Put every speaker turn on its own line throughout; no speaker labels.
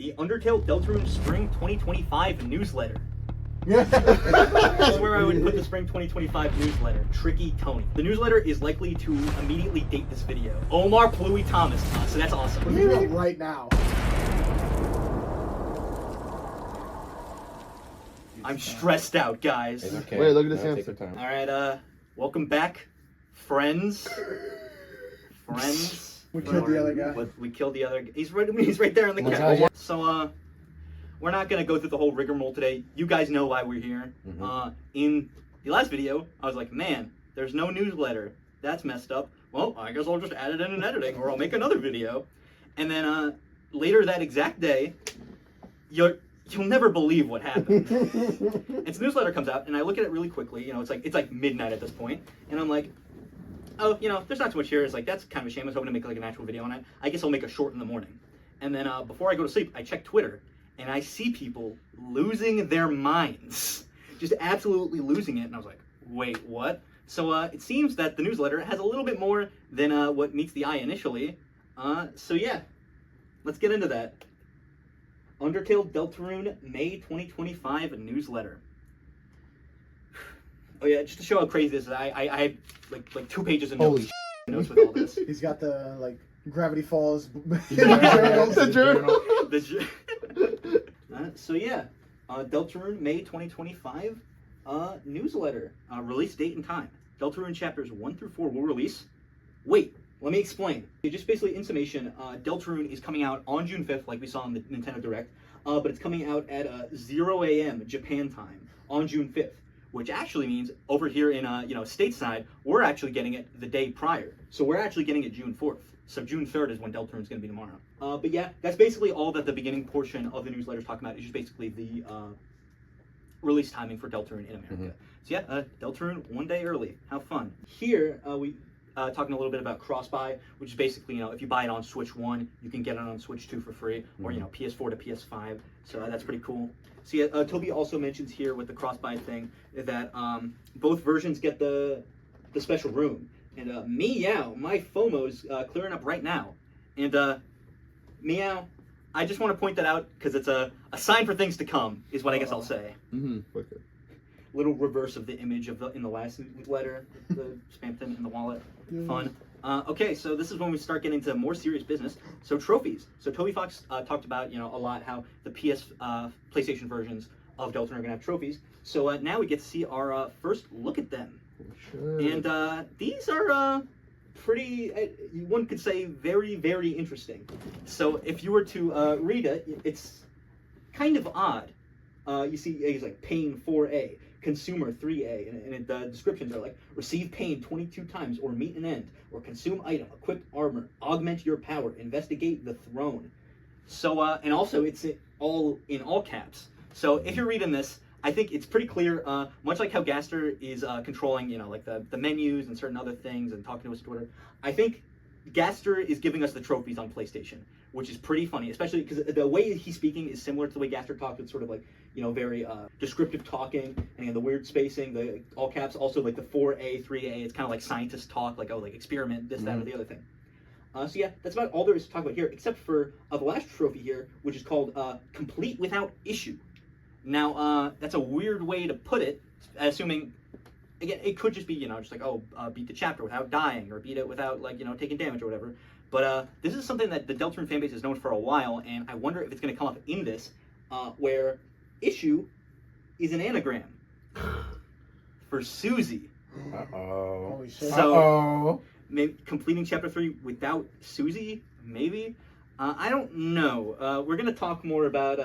the Undertale Deltarune Spring 2025 newsletter. This is where I would put the Spring 2025 newsletter, Tricky Tony. The newsletter is likely to immediately date this video. Omar Pluie Thomas, so that's awesome.
We're doing it right now.
I'm stressed out, guys.
It's okay.
Wait, look at this
No,
answer.
take your time.
Alright, welcome back, friends.
We killed the other guy.
We killed the other. He's right there on the
Oh my
couch.
God.
So we're not gonna go through the whole rigmarole today. You guys know why we're here. In the last video, I was like, man, there's no newsletter. That's messed up. Well, I guess I'll just add it in editing, or I'll make another video. And then later that exact day, you'll never believe what happened. Its newsletter comes out, and I look at it really quickly. You know, it's like midnight at this point, and I'm like, oh, you know, there's not too much here. It's like, that's kind of a shame. I was hoping to make like an actual video on it. I guess I'll make a short in the morning. And then before I go to sleep, I check Twitter, and I see people losing their minds, just absolutely losing it. And I was like, wait, what? So it seems that the newsletter has a little bit more than what meets the eye initially. So yeah, let's get into that. Undertale Deltarune May 2025 newsletter. Oh yeah, just to show how crazy this is, I had like 2 pages of notes, notes with all this.
He's got the like Gravity Falls.
The journal.
So yeah, Deltarune May 2025 newsletter. Release date and time. Deltarune chapters 1 through 4 will release. Wait, let me explain. Just basically in summation, Deltarune is coming out on June 5th, like we saw in the Nintendo Direct, but it's coming out at 0 a.m. Japan time on June 5th. Which actually means over here in stateside, we're actually getting it the day prior. So we're actually getting it June 4th. So June 3rd is when Deltarune's going to be tomorrow. But yeah, that's basically all that the beginning portion of the newsletter is talking about. It's just basically the release timing for Deltarune in America. So yeah, Deltarune 1 day early. How fun. Here we talking a little bit about Crossbuy, which is basically, if you buy it on Switch 1, you can get it on Switch 2 for free, or PS4 to PS5. So that's pretty cool. So yeah, Toby also mentions here with the Crossbuy thing that both versions get the special room. And meow, my FOMO's clearing up right now. And meow, I just want to point that out because it's a sign for things to come, is what I guess I'll say.
Okay.
Little reverse of the image of in the last letter, the Spamton in the wallet. Fun. Okay, so this is when we start getting into more serious business. So trophies. So Toby Fox talked about a lot how the PlayStation versions of Deltarune are gonna have trophies. So now we get to see our first look at them.
Sure.
And these are pretty. One could say very, very interesting. So if you were to read it, it's kind of odd. You see, it's like pain 4A. Consumer 3A, and the descriptions are like receive pain 22 times, or meet an end, or consume item, equip armor, augment your power, investigate the throne. So and also it's all in all caps. So if you're reading this, I think it's pretty clear, much like how Gaster is controlling like the menus and certain other things and talking to us on Twitter. I think Gaster is giving us the trophies on PlayStation, which is pretty funny, especially because the way he's speaking is similar to the way Gaster talked. It's sort of like, very descriptive talking, and the weird spacing, the all caps, also like the 4A, 3A, it's kind of like scientist talk, like, like experiment, this, that, or the other thing. So yeah, that's about all there is to talk about here, except for the last trophy here, which is called Complete Without Issue. Now, that's a weird way to put it, assuming, again, it could just be, just like, beat the chapter without dying, or beat it without, like, taking damage or whatever. But this is something that the Deltarune fanbase has known for a while, and I wonder if it's going to come up in this, where issue is an anagram for Susie.
Holy shit.
So, maybe completing chapter 3 without Susie, maybe? I don't know. We're going to talk more about...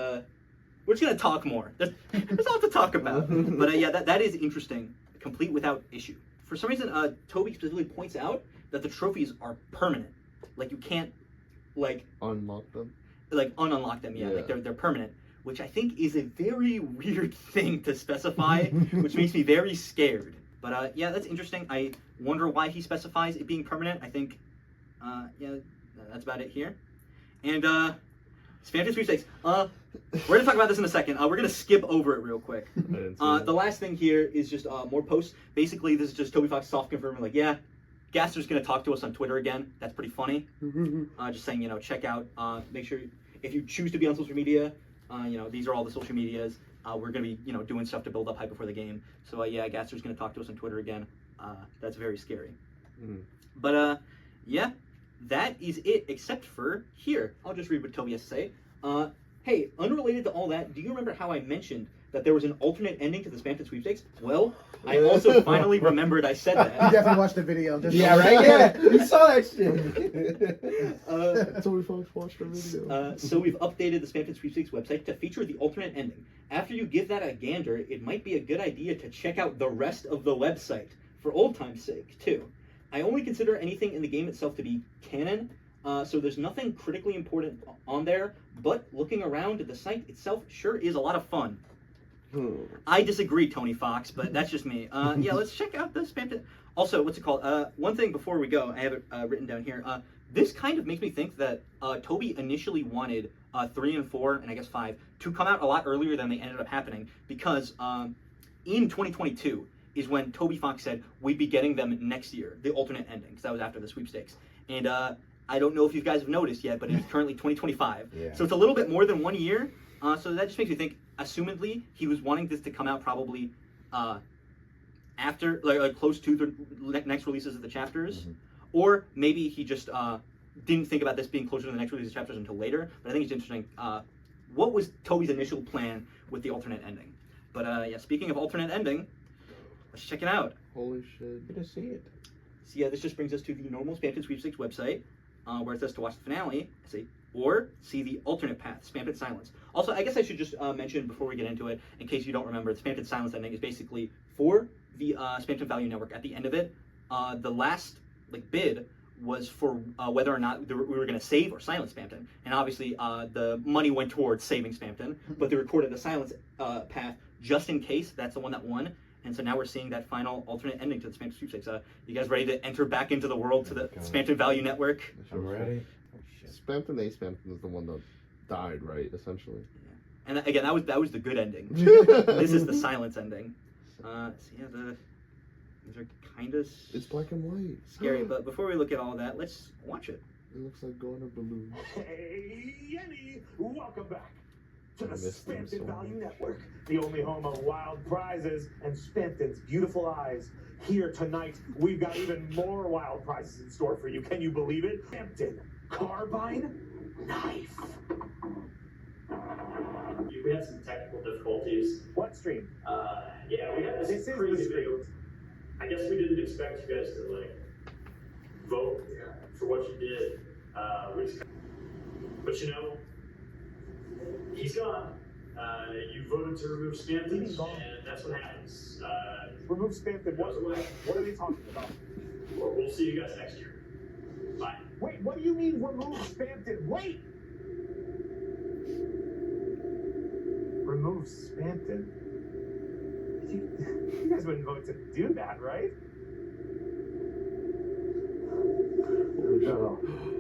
we're just going to talk more. There's a lot to talk about. But yeah, that is interesting. Complete without issue. For some reason, Toby specifically points out that the trophies are permanent. Like, you can't, like...
Unlock them?
Like, unlock them, yeah. Like, they're permanent. Which I think is a very weird thing to specify, which makes me very scared. But yeah, that's interesting. I wonder why he specifies it being permanent. I think, yeah, that's about it here. And Spamton Sweepstakes. We're gonna talk about this in a second. We're gonna skip over it real quick. The last thing here is just more posts. Basically, this is just Toby Fox soft confirming, like, yeah, Gaster's gonna talk to us on Twitter again. That's pretty funny. Just saying, check out. Make sure if you choose to be on social media, these are all the social medias. We're gonna be, doing stuff to build up hype before the game. So yeah, Gaster's gonna talk to us on Twitter again. That's very scary. But yeah, that is it. Except for here, I'll just read what Toby has to say. Hey, unrelated to all that, do you remember how I mentioned that there was an alternate ending to the Spamton Sweepstakes? Well, I also finally remembered I said
You
that.
definitely watched the video.
Yeah, right? Yeah, we saw that shit.
Toby Fox watched the video.
So we've updated the Spamton Sweepstakes website to feature the alternate ending. After you give that a gander, it might be a good idea to check out the rest of the website, for old time's sake, too. I only consider anything in the game itself to be canon, so there's nothing critically important on there, but looking around the site itself sure is a lot of fun. I disagree, Tony Fox, but that's just me. Yeah, let's check out the Spamton. Also, what's it called? One thing before we go, I have it written down here. This kind of makes me think that Toby initially wanted 3 and 4, and I guess 5, to come out a lot earlier than they ended up happening, because in 2022 is when Toby Fox said we'd be getting them next year, the alternate ending, because that was after the sweepstakes. And I don't know if you guys have noticed yet, but it's currently 2025.
Yeah.
So it's a little bit more than 1 year. So that just makes me think, assumedly, he was wanting this to come out probably after, like close to the next releases of the chapters. Or maybe he just didn't think about this being closer to the next release of chapters until later. But I think it's interesting. What was Toby's initial plan with the alternate ending? But yeah, speaking of alternate ending, let's check it out.
Holy shit.
Good to see it.
So yeah, this just brings us to the normal Spamton Sweepstakes website, where it says to watch the finale, or see the alternate path, Spamton Silence. Also, I guess I should just mention before we get into it, in case you don't remember, the Spamton Silence ending is basically for the Spamton Value Network. At the end of it, the last bid was for whether or not we were going to save or silence Spamton. And obviously, the money went towards saving Spamton, but they recorded the silence path just in case that's the one that won. And so now we're seeing that final alternate ending to the Spamton Sweepstakes. You guys ready to enter back into the world to the Spamton Value Network?
I'm ready.
Spamton A Spamton is the one that died, right? Essentially.
Yeah. And again, that was the good ending. This is the silence ending. So yeah, these are kind of
It's black and white.
scary. But before we look at all of that, let's watch it.
It looks like going to balloon.
Hey, Yenny! Welcome back to the
I missed them
Spamton
so
Value
much.
Network, the only home of wild prizes and Spamton's beautiful eyes. Here tonight, we've got even more wild prizes in store for you. Can you believe it? Spamton Carbine Knife.
We had some technical difficulties.
What stream?
Yeah, we had
This
this
is
crazy
the stream.
video. I guess we didn't expect you guys to vote for what you did. But he's gone. You voted to remove Spamton,
He's gone.
and that's what happens.
Remove Spamton. What are they talking about?
We'll see you guys next year. Bye.
Wait, what do you mean remove Spamton? Wait! Remove Spamton? You guys wouldn't vote to do that, right?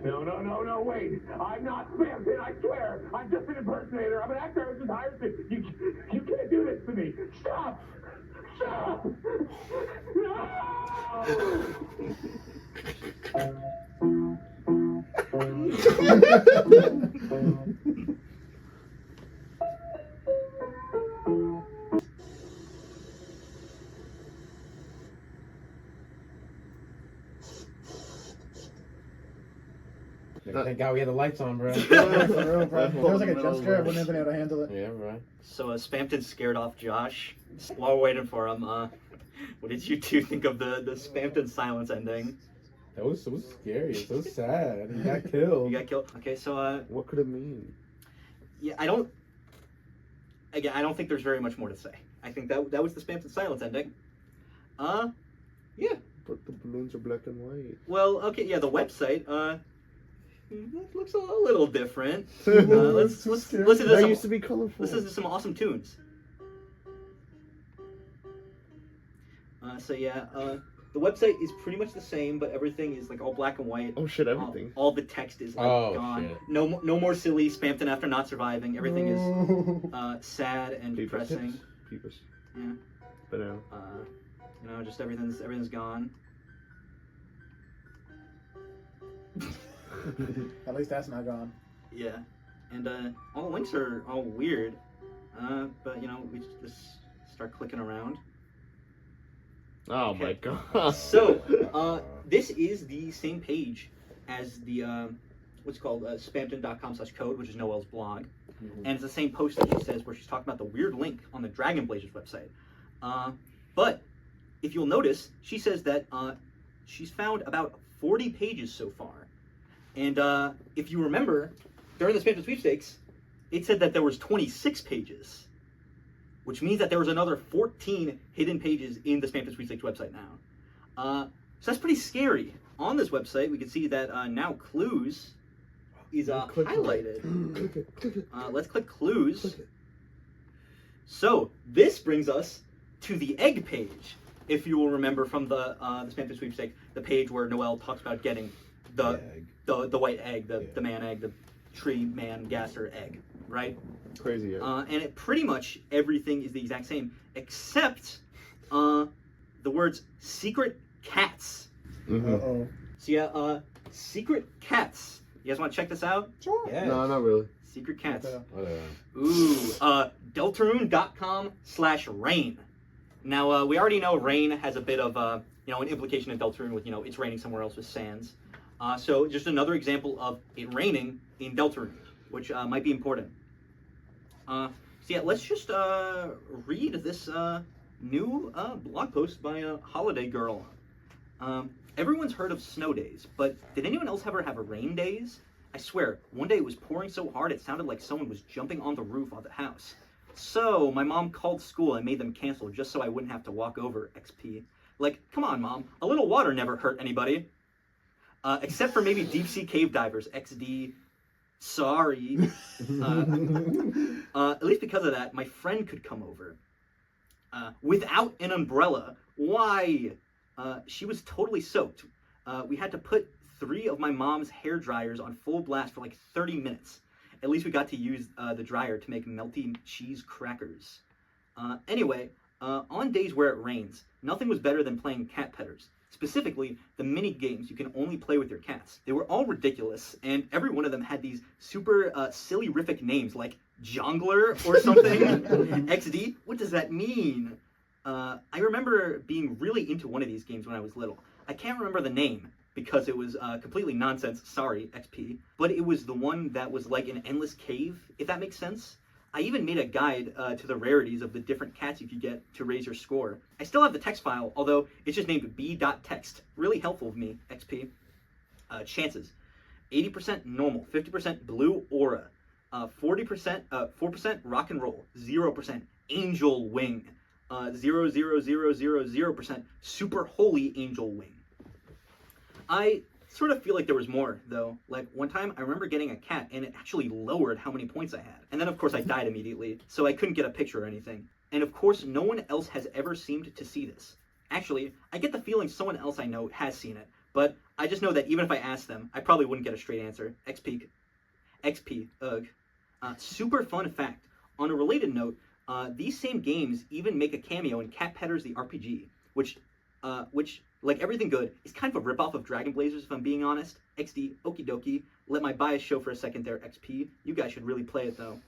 No, wait. I'm not Spamton, I swear. I'm just an impersonator. I'm an actor. I was just hired to... You can't do this to me. Stop! Stop! No!
Thank God we had the lights on, bro.
Yeah, for real, bro. If there was like a jump scare, I wouldn't have been able to handle it.
Yeah, right.
So Spamton scared off Josh. While we're waiting for him, what did you two think of the Spamton Silence ending?
That was so scary. It's so sad. He got killed.
You got killed. Okay, so
What could it mean?
yeah, I don't think there's very much more to say. I think that was the Spamton Silence ending. Yeah.
But the balloons are black and white.
Well, okay, yeah, the website, that looks a little different. Let's listen to
That
some,
used to be colorful.
listen to some awesome tunes. So yeah, the website is pretty much the same, but everything is all black and white.
Oh shit, everything.
All the text is
Oh,
gone.
shit.
No more silly Spamton after not surviving. Everything is sad and
Peepers,
depressing.
tips, Peepers.
Yeah.
Banana.
Just everything's gone.
At least that's not gone.
Yeah. And all the links are all weird, but you know, we just start clicking around.
Oh
Okay.
my god.
So, this is the same page as the, what's called spamton.com/code, which is Noelle's blog.
Mhm.
And it's the same post that she says where she's talking about the weird link on the Dragon Blazers website. But if you'll notice, she says that she's found about 40 pages so far. And if you remember, during the Spamton Sweepstakes, it said that there was 26 pages, which means that there was another 14 hidden pages in the Spamton Sweepstakes website now. So that's pretty scary. On this website, we can see that now clues is highlighted.
Click it, click it.
Let's click clues.
Click it.
So this brings us to the egg page. If you will remember from the Spamton Sweepstakes, the page where Noelle talks about getting the white egg, the man egg, the tree man Gaster egg, right?
Crazy. Yeah.
And it pretty much everything is the exact same except the words secret cats.
Mm-hmm.
Uh-oh.
So yeah, secret cats. You guys want to check this out?
Sure.
Yeah.
No, not really.
Secret cats.
Okay.
Whatever.
Ooh, Deltarune.com/rain. Now, we already know rain has a bit of, you know, an implication in Deltarune with, you know, it's raining somewhere else with sands. So just another example of it raining in Deltarune, which might be important. So yeah, let's just read this new blog post by a holiday girl. Everyone's heard of snow days, but did anyone else ever have a rain days? I swear, one day it was pouring so hard it sounded like someone was jumping on the roof of the house. So, my mom called school and made them cancel just so I wouldn't have to walk over, XP. Like, come on, Mom, a little water never hurt anybody. Except for maybe deep sea cave divers, XD. Sorry. At least because of that, my friend could come over. Without an umbrella. Why? She was totally soaked. We had to put 3 of my mom's hair dryers on full blast for like 30 minutes. At least we got to use the dryer to make melty cheese crackers. Anyway, on days where it rains, nothing was better than playing cat petters. Specifically, the mini games you can only play with your cats. They were all ridiculous, and every one of them had these super silly-rific names like Jongler or something. XD? What does that mean? I remember being really into one of these games when I was little. I can't remember the name because it was completely nonsense. Sorry, XP. But it was the one that was like an endless cave, if that makes sense. I even made a guide to the rarities of the different cats you could get to raise your score. I still have the text file, although it's just named b.text. Really helpful of me, XP. Chances. 80% normal, 50% blue aura, 4% rock and roll, 0% angel wing, 0.0000% super holy angel wing. I sort of feel like there was more, though. Like, one time, I remember getting a cat, and it actually lowered how many points I had. And then, of course, I died immediately, so I couldn't get a picture or anything. And, of course, no one else has ever seemed to see this. Actually, I get the feeling someone else I know has seen it, but I just know that even if I asked them, I probably wouldn't get a straight answer. XP, ugh. Super fun fact. On a related note, these same games even make a cameo in Cat Petters the RPG, which, like everything good, is kind of a ripoff of Dragon Blazers, if I'm being honest. XD, okie dokie. Let my bias show for a second there, XP. You guys should really play it, though.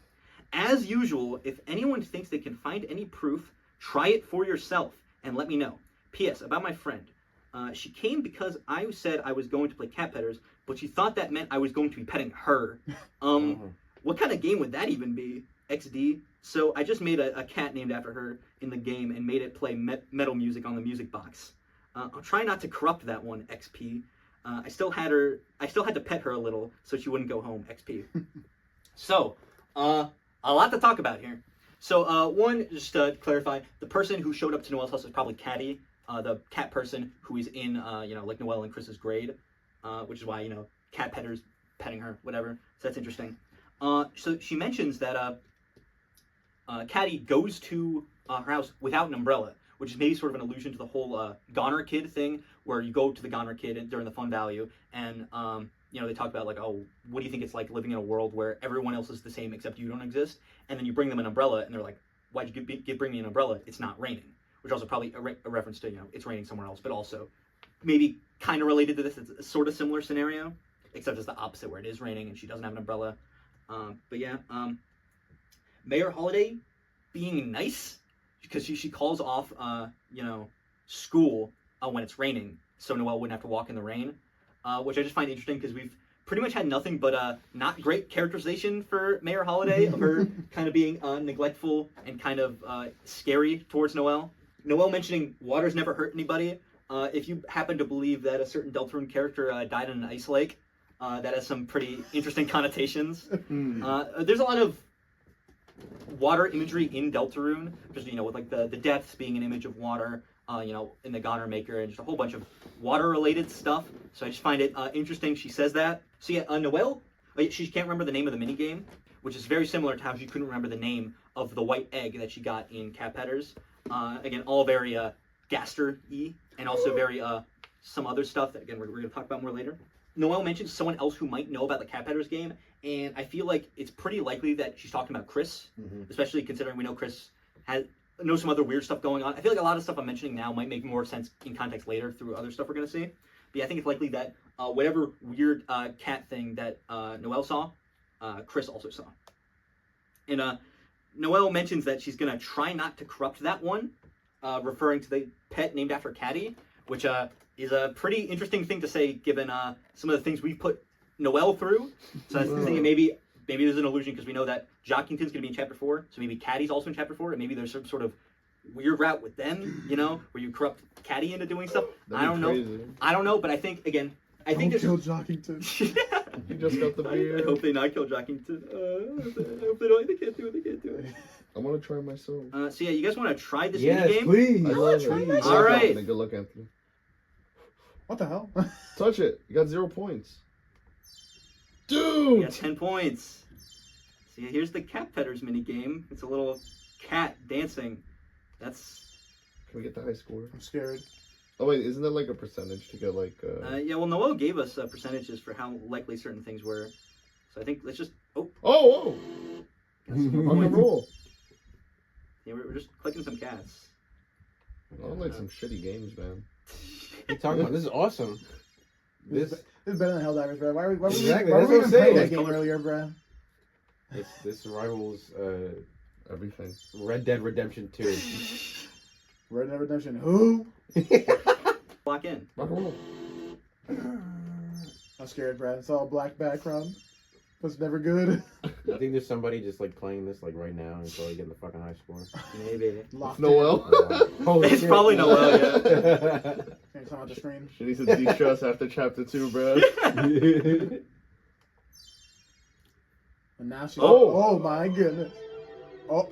As usual, if anyone thinks they can find any proof, try it for yourself and let me know. P.S. About my friend. She came because I said I was going to play cat petters, but she thought that meant I was going to be petting her. What kind of game would that even be? XD. So I just made a cat named after her in the game and made it play metal music on the music box. I'll try not to corrupt that one, XP. I still had to pet her a little so she wouldn't go home, XP. So, a lot to talk about here. So, one, just to clarify, the person who showed up to Noelle's house is probably Caddy, the cat person who is in, like Noelle and Chris's grade, which is why, cat petters petting her, whatever. So that's interesting. So she mentions that Caddy goes to her house without an umbrella, which is maybe sort of an allusion to the whole Goner Kid thing, where you go to the Goner Kid during the fun value, and they talk about like, oh, what do you think it's like living in a world where everyone else is the same except you don't exist? And then you bring them an umbrella, and they're like, why'd you bring me an umbrella? It's not raining. Which also probably a reference to, it's raining somewhere else, but also maybe kind of related to this. It's a sort of similar scenario, except it's the opposite, where it is raining and she doesn't have an umbrella. But yeah, Mayor Holiday being nice because she calls off, school when it's raining, so Noelle wouldn't have to walk in the rain, which I just find interesting because we've pretty much had nothing but not great characterization for Mayor Holiday of her kind of being neglectful and kind of scary towards Noelle. Noelle mentioning water's never hurt anybody. If you happen to believe that a certain Deltarune character died in an ice lake, that has some pretty interesting connotations. There's a lot of water imagery in Deltarune, just with like the depths being an image of water, in the Goner Maker, and just a whole bunch of water-related stuff. So I just find it interesting she says that. So yeah, Noelle, she can't remember the name of the minigame, which is very similar to how she couldn't remember the name of the white egg that she got in Cat Pedders. Again, all very Gaster-y, and also very some other stuff that, again, we're going to talk about more later. Noelle mentions someone else who might know about the Cat Pedders game, and I feel like it's pretty likely that she's talking about Chris, especially considering we know Chris knows some other weird stuff going on. I feel like a lot of stuff I'm mentioning now might make more sense in context later through other stuff we're going to see. But yeah, I think it's likely that whatever weird cat thing that Noelle saw, Chris also saw. And Noelle mentions that she's going to try not to corrupt that one, referring to the pet named after Caddy, which is a pretty interesting thing to say given some of the things we've put Noelle through. So I was thinking maybe there's an illusion because we know that Jockington's going to be in Chapter 4, so maybe Caddy's also in Chapter 4, and maybe there's some sort of weird route with them, where you corrupt Caddy into doing stuff. I don't know, but I think, again,
Don't kill Jockington.
You just got the beard.
I hope they not kill Jockington. I hope they can't do it.
I want to try myself.
So yeah, you guys want to try this
Yes,
minigame?
please.
I love it.
All right.
Anthony. Good luck, Anthony.
What the hell?
Touch it. You got 0 points.
You
Dude!
got 10 points. So yeah, here's the Cat Pedders minigame. It's a little cat dancing. That's...
Can we get the high score?
I'm scared.
Oh wait, isn't there like a percentage to get like
yeah, well, Noelle gave us percentages for how likely certain things were. So I think let's just...
Oh!
Some
On the
points.
roll.
Yeah, we're just clicking some cats.
I don't like some shitty games, man.
What are you talking about? This is awesome.
This is better than Helldivers, bro. Why were we
Exactly,
why
that's
were we
what I'm
even playing
saying.
that game earlier, bro?
This rivals
Everything.
Red Dead Redemption 2.
Red Dead Redemption. Who?
Lock in.
Rock and roll.
I'm scared, bro. It's all black background. That's never good.
I think there's somebody just like playing this like right now and probably getting the fucking high score.
Maybe.
Locked
Noelle.
Holy
It's
shit.
probably Noelle, yeah.
in. Can you turn on the screen?
She needs to de-stress after Chapter 2, bro.
And now she.
Oh.
Oh my goodness. Oh.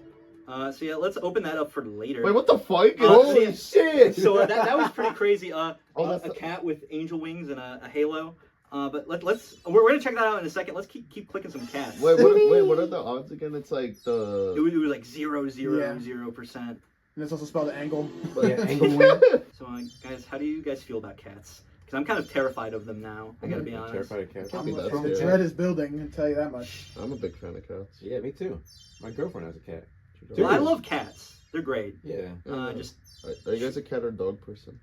So yeah, let's open that up for later.
Wait, what the fuck?
Holy shit!
So that was pretty crazy.
that's
A
the-
cat with angel wings and a halo. But we're gonna check that out in a second. Let's keep clicking some cats.
Wait, what are the odds again? It's like the...
It was like 0.000%.
And it's also spelled angle.
Yeah, angle wing.
So guys, how do you guys feel about cats? Because I'm kind of terrified of them now. I gotta be
I'm
honest.
terrified of cats.
Can't be that
The
scary.
dread is building, I'll tell you that much.
I'm a big fan of cats.
Yeah, me too. My girlfriend has a cat.
Well, I love cats. They're great.
Yeah.
Just
Are you guys a cat or dog person?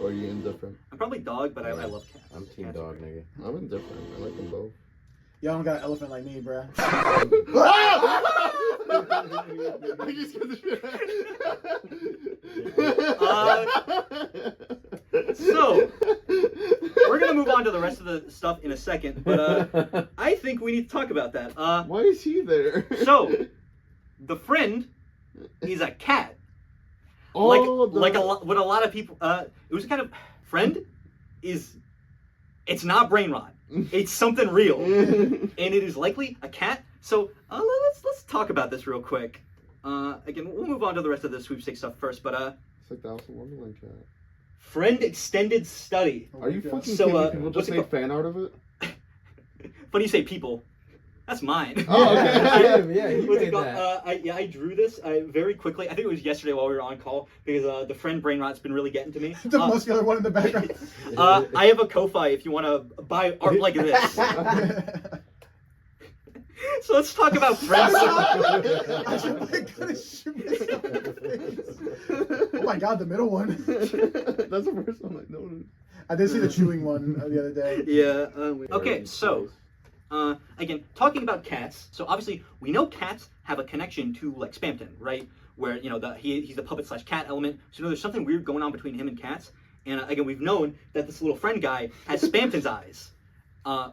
Or are you indifferent?
I'm probably dog, but I love cats.
I'm team
Cats are
dog,
great.
nigga.
I'm indifferent. I like them both.
Y'all don't got an elephant like me, bro.
I just got the shit.
So, we're gonna move on to the rest of the stuff in a second, but I think we need to talk about that.
Why is he there?
So, the friend is a cat.
Oh,
What a lot of people. It was kind of friend is. It's not brain rot. It's something real, and it is likely a cat. So let's talk about this real quick. Again, we'll move on to the rest of the sweepstakes stuff first, but
It's like the Alice in Wonderland cat.
friend extended study.
Oh
Are you
my God.
fucking
So,
kidding me? People
what's
just
it
make
called?
fan art of it?
Funny you say people. That's mine.
Oh, okay.
Yeah, he
What's it
made
called?
that.
I drew this very quickly. I think it was yesterday while we were on call because the friend brain rot's been really getting to me.
The muscular one in the background.
I have a Ko-Fi if you want to buy art like this. So let's talk about friends.
I should like gonna shoot myself in the face. Oh my god, the middle one.
That's the first one I noticed.
I did see the chewing one the other day.
Yeah. Okay, so again, talking about cats. So obviously, we know cats have a connection to like Spamton, right? Where he's the puppet / cat element. So there's something weird going on between him and cats. And again, we've known that this little friend guy has Spamton's eyes,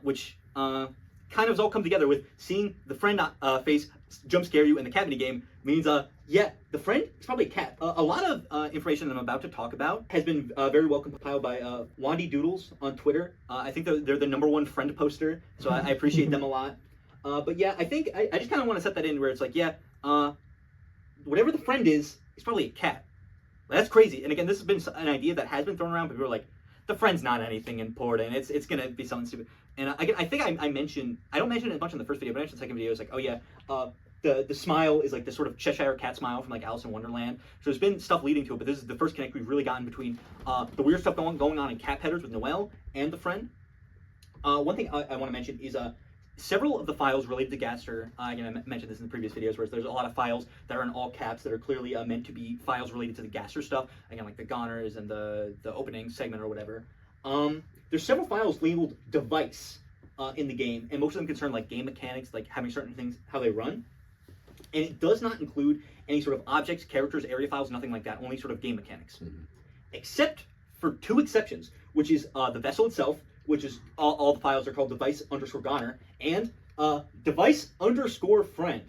which kind of has all come together with seeing the friend face jump scare you in the cat mini game means yeah, the friend is probably a cat. A lot of information that I'm about to talk about has been very well compiled by Wandy Doodles on Twitter. I think they're the #1 friend poster, so I appreciate them a lot. But yeah, I think I just kind of want to set that in where it's like, yeah, whatever the friend is probably a cat. That's crazy. And again, this has been an idea that has been thrown around, but people are like, the friend's not anything important. It's gonna be something stupid. And again, I think I mentioned, I don't mention it much in the first video, but I mentioned the second video. It's like, oh yeah, the smile is like the sort of Cheshire cat smile from like Alice in Wonderland. So there's been stuff leading to it, but this is the first connect we've really gotten between the weird stuff going on in cat pedders with Noelle and the friend. One thing I want to mention is several of the files related to Gaster, again, I mentioned this in the previous videos, where there's a lot of files that are in all caps that are clearly meant to be files related to the Gaster stuff, again, like the goners and the opening segment or whatever. There's several files labeled device in the game, and most of them concern like game mechanics, like having certain things, how they run. And it does not include any sort of objects, characters, area files, nothing like that, only sort of game mechanics. Mm-hmm. Except for 2 exceptions, which is the vessel itself, which is all the files are called device_goner, and device_friend.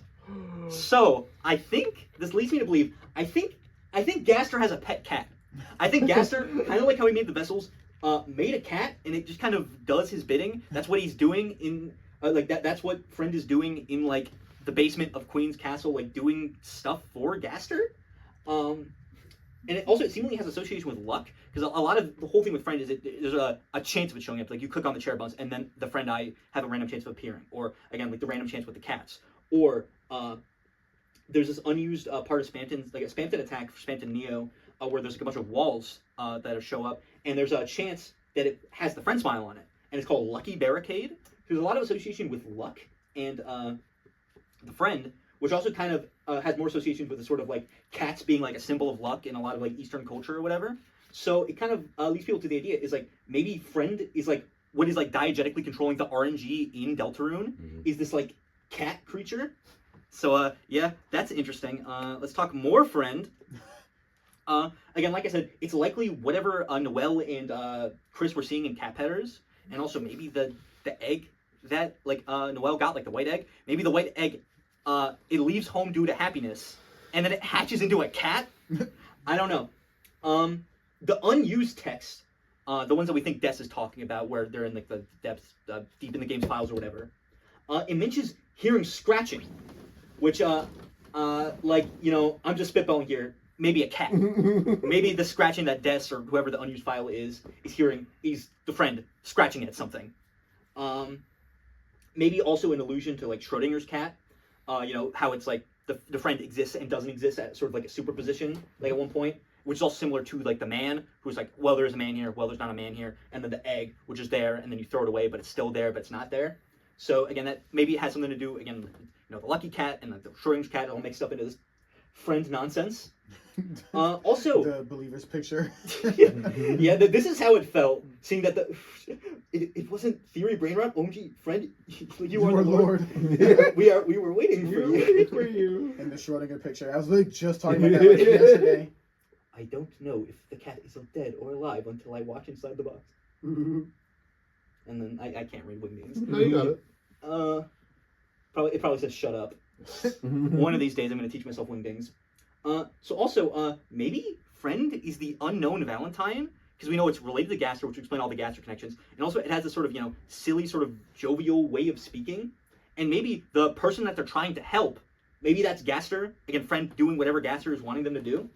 So I think this leads me to believe I think Gaster has a pet cat. I think Gaster, kind of like how he made the vessels, made a cat, and it just kind of does his bidding. That's what he's doing in like that's what friend is doing in like the basement of Queen's Castle, like doing stuff for Gaster. And it seemingly has association with luck, because a lot of the whole thing with friend is there's a chance of it showing up. Like you click on the chair bones, and then the friend eye have a random chance of appearing, or again like the random chance with the cats, or there's this unused part of Spamton's, like a Spamton attack for Spamton Neo, where there's like a bunch of walls that show up, and there's a chance that it has the friend smile on it, and it's called Lucky Barricade. There's a lot of association with luck and the friend, which also kind of has more associations with the sort of like cats being like a symbol of luck in a lot of like Eastern culture or whatever. So it kind of leads people to the idea is like maybe friend is like what is like diegetically controlling the RNG in Deltarune is this like cat creature. So yeah, that's interesting. Let's talk more friend. Again, like I said, it's likely whatever Noelle and Chris were seeing in cat pedders, and also maybe the egg that like Noelle got, like the white egg. Maybe the white egg it leaves home due to happiness, and then it hatches into a cat. I don't know. The unused text, the ones that we think Des is talking about, where they're in like the depths, deep in the game's files or whatever, it mentions hearing scratching, which like I'm just spitballing here. Maybe a cat. Maybe the scratching that Des or whoever the unused file is hearing. He's the friend scratching at something. Maybe also an allusion to like Schrodinger's cat. How it's like the friend exists and doesn't exist at sort of like a superposition, like at one point, which is also similar to like the man, who's like, well, there's a man here, well, there's not a man here, and then the egg, which is there, and then you throw it away, but it's still there, but it's not there. So again, that maybe it has something to do, again, the lucky cat and like the Schrodinger's cat all mixed up into this friend nonsense. Also,
the believer's picture.
yeah, this is how it felt, seeing that it wasn't theory brain rot. OMG, friend, you are the Lord. we were waiting for you.
And the Schrodinger picture. I was literally just talking about that yesterday.
I don't know if the cat is dead or alive until I watch inside the box.
Mm-hmm.
And then I can't read wingdings.
No, you got it.
It probably says shut up. One of these days I'm going to teach myself wingdings. So also, maybe friend is the unknown Valentine, because we know it's related to Gaster, which will explain all the Gaster connections, and also it has this sort of, silly sort of jovial way of speaking, and maybe the person that they're trying to help, maybe that's Gaster, again, friend doing whatever Gaster is wanting them to do.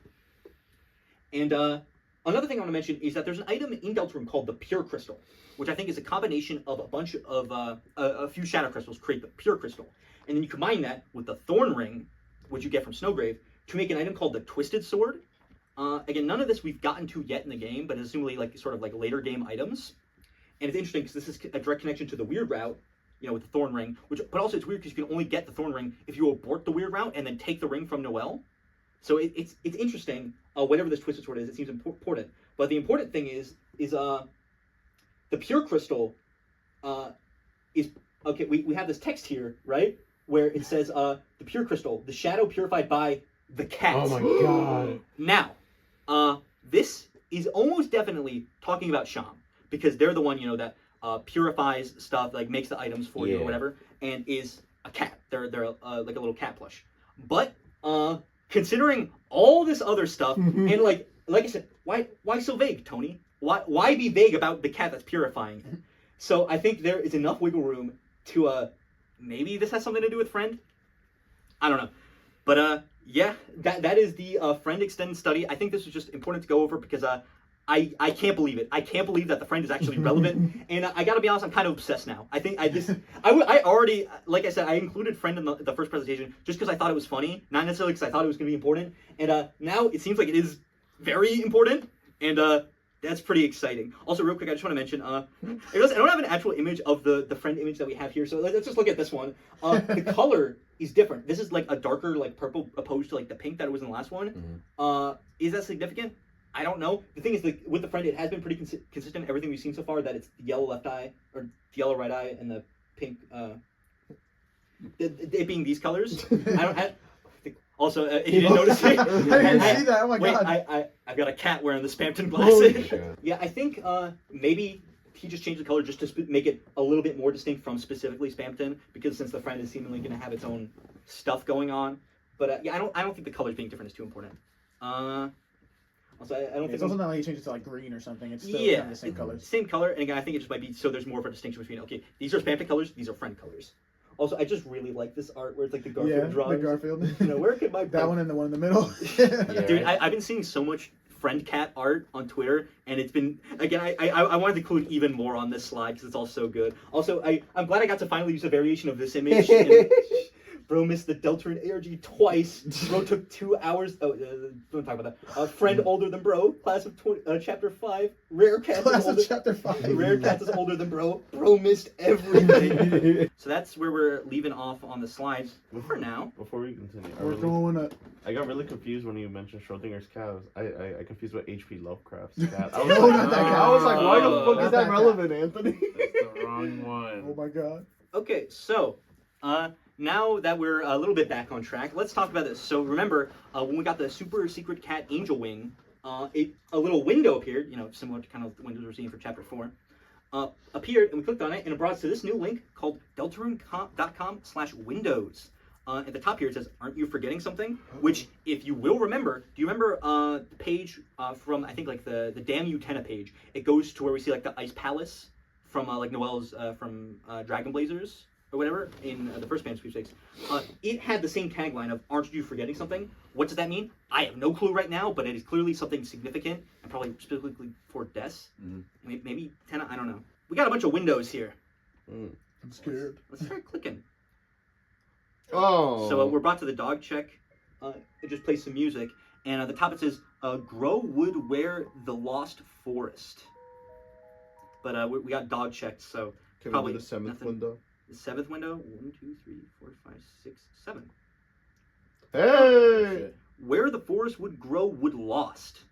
And another thing I want to mention is that there's an item in Deltarune called the Pure Crystal, which I think is a combination of a bunch of, a few Shadow Crystals create the Pure Crystal, and then you combine that with the Thorn Ring, which you get from Snowgrave, to make an item called the Twisted Sword. Again, none of this we've gotten to yet in the game, but it's assumably like sort of like later game items. And it's interesting because this is a direct connection to the Weird Route, with the Thorn Ring. But also it's weird because you can only get the Thorn Ring if you abort the Weird Route and then take the ring from Noelle. So it's interesting. Whatever this Twisted Sword is, it seems important. But the important thing is the Pure Crystal is okay, we have this text here, right, where it says the pure crystal, the shadow purified by the cat.
Oh my god.
Now, this is almost definitely talking about Sham, because they're the one, you know, that purifies stuff, like makes the items for you or whatever, and is a cat. They're like a little cat plush. But considering all this other stuff, and like I said, why so vague, Tony? Why be vague about the cat that's purifying it? So I think there is enough wiggle room to maybe this has something to do with friend. I don't know, but yeah, that is the friend extended study. I think this was just important to go over because I can't believe it. I can't believe that the friend is actually relevant. And I gotta be honest, I'm kind of obsessed now. I think I already, like I said, I included friend in the first presentation just because I thought it was funny, not necessarily because I thought it was gonna be important. And now it seems like it is very important, and that's pretty exciting. Also, real quick, I just want to mention, I don't have an actual image of the friend image that we have here, so let's just look at this one. The color is different. This is like a darker like purple opposed to like the pink that it was in the last one. Is that significant? I don't know. The thing is, like, with the friend, it has been pretty consistent. Everything we've seen so far, that it's the yellow left eye, or the yellow right eye, and the pink, it being these colors. Also, if you didn't notice it,
I didn't see that. Oh my god.
I've got a cat wearing the Spamton glasses. Yeah, I think maybe he just changed the color just to make it a little bit more distinct from specifically Spamton, because since the friend is seemingly going to have its own stuff going on. But yeah, I don't think the colors being different is too important. Also, I don't think
it's also not like you change it to like green or something. It's still
yeah,
kind of the same colors.
Same color, and again, I think it just might be so there's more of a distinction between, okay, these are Spamton colors, these are friend colors. Also, I just really like this art where it's like the Garfield drawings.
The Garfield.
You know, where could my
that one and the one in the middle?
Dude, I've been seeing so much friend cat art on Twitter, and it's been, again, I wanted to include even more on this slide because it's all so good. Also, I'm glad I got to finally use a variation of this image. Bro missed the Deltarune ARG twice. Bro took 2 hours. Oh, don't talk about that. Friend older than bro. Class of chapter 5. Rare cats.
Class of chapter 5.
Rare cats is older than bro. Bro missed everything. So that's where we're leaving off on the slides for now.
Before we continue, I got really confused when you mentioned Schrodinger's cows. I confused with H.P. Lovecraft's cat. I was like, why the fuck is that relevant, Anthony?
That's the wrong one.
Oh my god.
Okay, so now that we're a little bit back on track, let's talk about this. So remember, when we got the super secret cat angel wing, a little window appeared, you know, similar to kind of the windows we're seeing for chapter 4, appeared, and we clicked on it, and it brought us to this new link called deltarune.com/windows. At the top here it says, "Aren't you forgetting something?" Which, if you will remember, do you remember the page from, I think, like the Damn You Tenna page? It goes to where we see like the Ice Palace from like Noelle's from Dragon Blazers or whatever in the first band sweepstakes. It had the same tagline of "Aren't you forgetting something?" What does that mean? I have no clue right now, but it is clearly something significant and probably specifically for Des. Maybe Tenna. I don't know. We got a bunch of windows here.
I'm scared.
Let's start clicking.
Oh.
So we're brought to the dog check. It just plays some music, and at the top it says, "Grow wood where the lost forest." But we got dog checked, so
Can
probably
we do the 7th
nothing.
window?
The 7th window. 1, 2, 3, 4, 5, 6, 7.
Hey!
Where the forest would grow wood lost.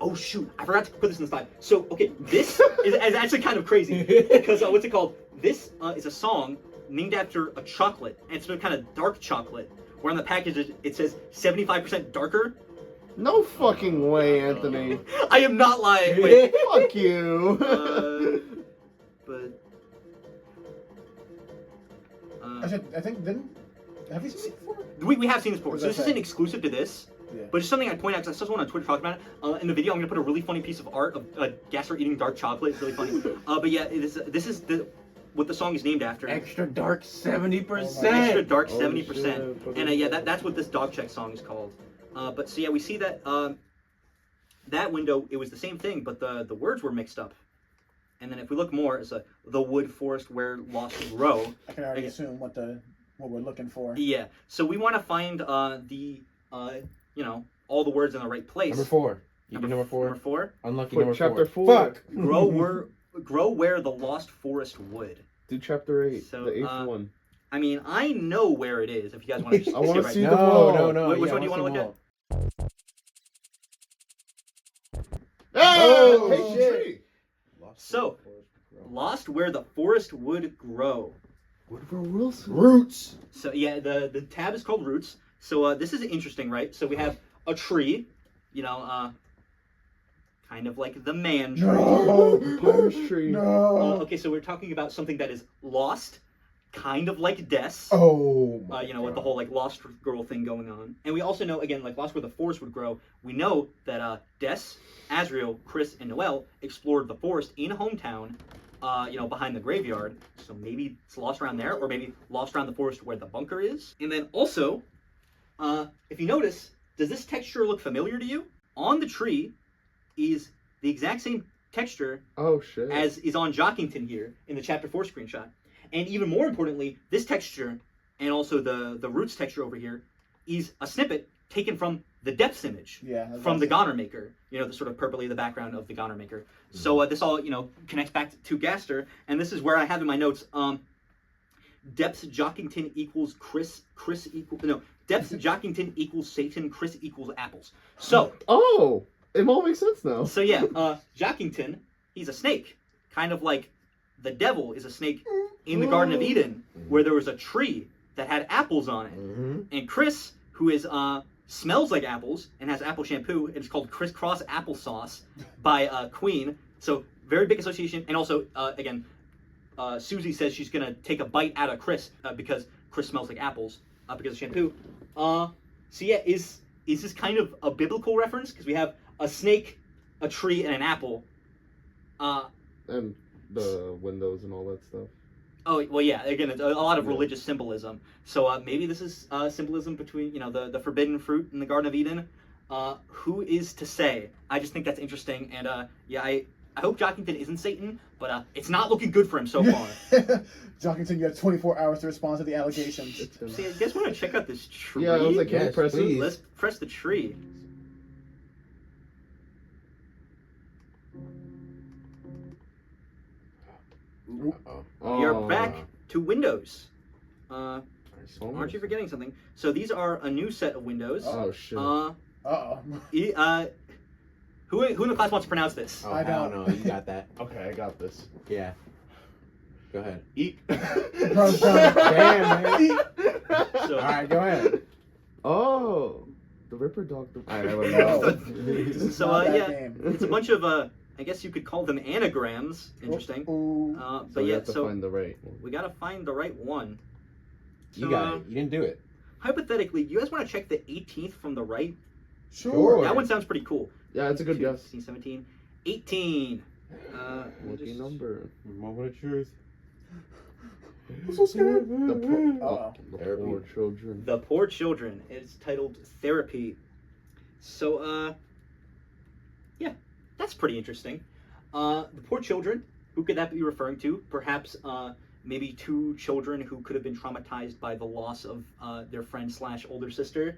Oh shoot! I forgot to put this in the slide. So okay, this is actually kind of crazy because what's it called? This is a song named after a chocolate, and it's kind of dark chocolate. Where on the package it says 75% darker.
No fucking way, Anthony.
I am not lying. Wait.
Fuck you.
But
I think have we seen it before?
we have seen this before. So this isn't exclusive to this.
Yeah.
But it's something I'd point out because I saw someone on Twitter talking about it. In the video, I'm going to put a really funny piece of art of Gaster eating dark chocolate. It's really funny. But yeah, this is what the song is named after.
Extra dark 70%.
Extra dark 70%.
Shit.
And yeah, that's what this dog check song is called. But so yeah, we see that that window, it was the same thing, but the words were mixed up. And then if we look more, it's the wood forest where lost grow.
I can already assume what we're looking for.
Yeah. So we want to find you know, all the words in the right place.
Number 4. You do number 4.
Number 4.
Unlucky
For
number
chapter
4.
4.
Fuck.
Grow where the lost forest would.
Do chapter 8,
So,
the 8th one.
I mean, I know where it is. If you guys want to just
I want to
right
see
now.
the wall.
No.
Which
yeah,
one do you want to
see
look
them
at?
all.
Oh,
hey,
shit.
So, Lost Where the Forest Would Grow.
Woodrow Wilson.
Roots.
So yeah, the tab is called Roots. So this is interesting, right? So we have a tree, you know, kind of like the man tree.
No.
Papyrus tree.
No.
Okay, so we're talking about something that is lost, kind of like Des.
Oh.
You know, with the whole like lost girl thing going on. And we also know, again, like Lost Where the Forest Would Grow, we know that Des, Azriel, Chris, and Noelle explored the forest in hometown, you know, behind the graveyard. So maybe it's lost around there, or maybe lost around the forest where the bunker is. And then also, if you notice, does this texture look familiar to you? On the tree is the exact same texture
Oh shit.
as is on Jockington here in the Chapter 4 screenshot. And even more importantly, this texture, and also the Roots texture over here, is a snippet taken from the Depths image.
Yeah.
From the Goner Maker, you know, the sort of purpley the background of the Goner Maker. So this all, you know, connects back to Gaster, and this is where I have in my notes, Depths Jockington equals Chris equals, no, Depths Jockington equals Satan, Chris equals apples. So,
Oh, it all makes sense now.
so yeah, Jockington, he's a snake, kind of like the devil is a snake in the Garden of Eden, where there was a tree that had apples on it.
Mm-hmm.
And Chris, who is smells like apples and has apple shampoo, and it's called Crisscross Applesauce by Queen. So very big association. And also, again, Susie says she's gonna take a bite out of Chris because Chris smells like apples because of shampoo. So yeah, is this kind of a biblical reference? Because we have a snake, a tree, and an apple.
And the windows and all that stuff.
Oh, well, yeah, again, it's a lot of religious symbolism. So maybe this is symbolism between, you know, the forbidden fruit in the Garden of Eden. Who is to say? I just think that's interesting. And, yeah, I hope Jockington isn't Satan, but it's not looking good for him so far.
Jockington, you have 24 hours to respond to the allegations.
See, I guess want to check out this tree.
Yeah, I was like, can you
Yes,
press
please.
it?
Let's press the tree. We are back to Windows. Aren't you forgetting something? So these are a new set of windows.
Oh shit.
Uh-oh.
Who in the class wants to pronounce this?
Oh,
I
hell
don't.
no, you got that.
Okay, I got this.
Yeah. Go ahead.
Eat.
Bro,
Damn, man.
So,
Alright, go ahead.
Oh, the Ripper Dog.
I
No.
know.
So,
Not that
yeah,
game.
it's a bunch of I guess you could call them anagrams. Interesting.
Ooh.
So
But
we
yeah,
have to
so
find the right one.
we gotta find the right one.
You
So,
got it. You didn't do it.
Hypothetically, you guys want to check the 18th from the right?
Sure.
That one sounds pretty cool.
Yeah, it's a good
2,
guess.
16, 17, 18.
Lucky number.
Moment of truth.
I'm so scared.
The poor,
Uh-oh.
the
Therapy.
poor children.
The Poor Children. It's titled Therapy. So, yeah, that's pretty interesting. The Poor Children, who could that be referring to? Perhaps, maybe 2 children who could have been traumatized by the loss of their friend / older sister.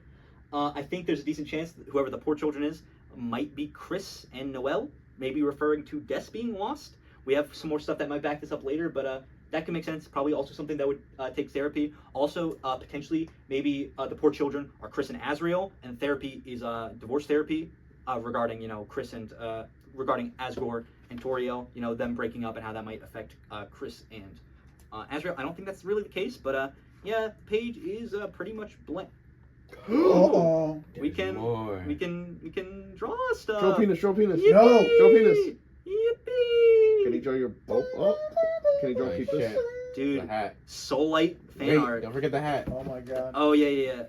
I think there's a decent chance that whoever the Poor Children is might be Chris and Noelle, maybe referring to Des being lost. We have some more stuff that might back this up later, but that can make sense. Probably also something that would take therapy. Also, potentially, maybe the Poor Children are Chris and Azriel, and therapy is divorce therapy regarding, you know, Chris and regarding Asgore and Toriel, you know, them breaking up and how that might affect Chris and Azriel. I don't think that's really the case, but yeah, the page is pretty much blank.
Uh-oh.
We
There's
can
more.
we can draw stuff.
Draw penis, draw penis.
Yippee!
No.
Draw penis.
Yippee!
Can you draw your boat? Oh, can you draw
Holy
keep this?
shit. The
Dude,
hat.
Soul Light fan
Wait,
art.
don't forget the hat.
Oh my god.
Oh yeah.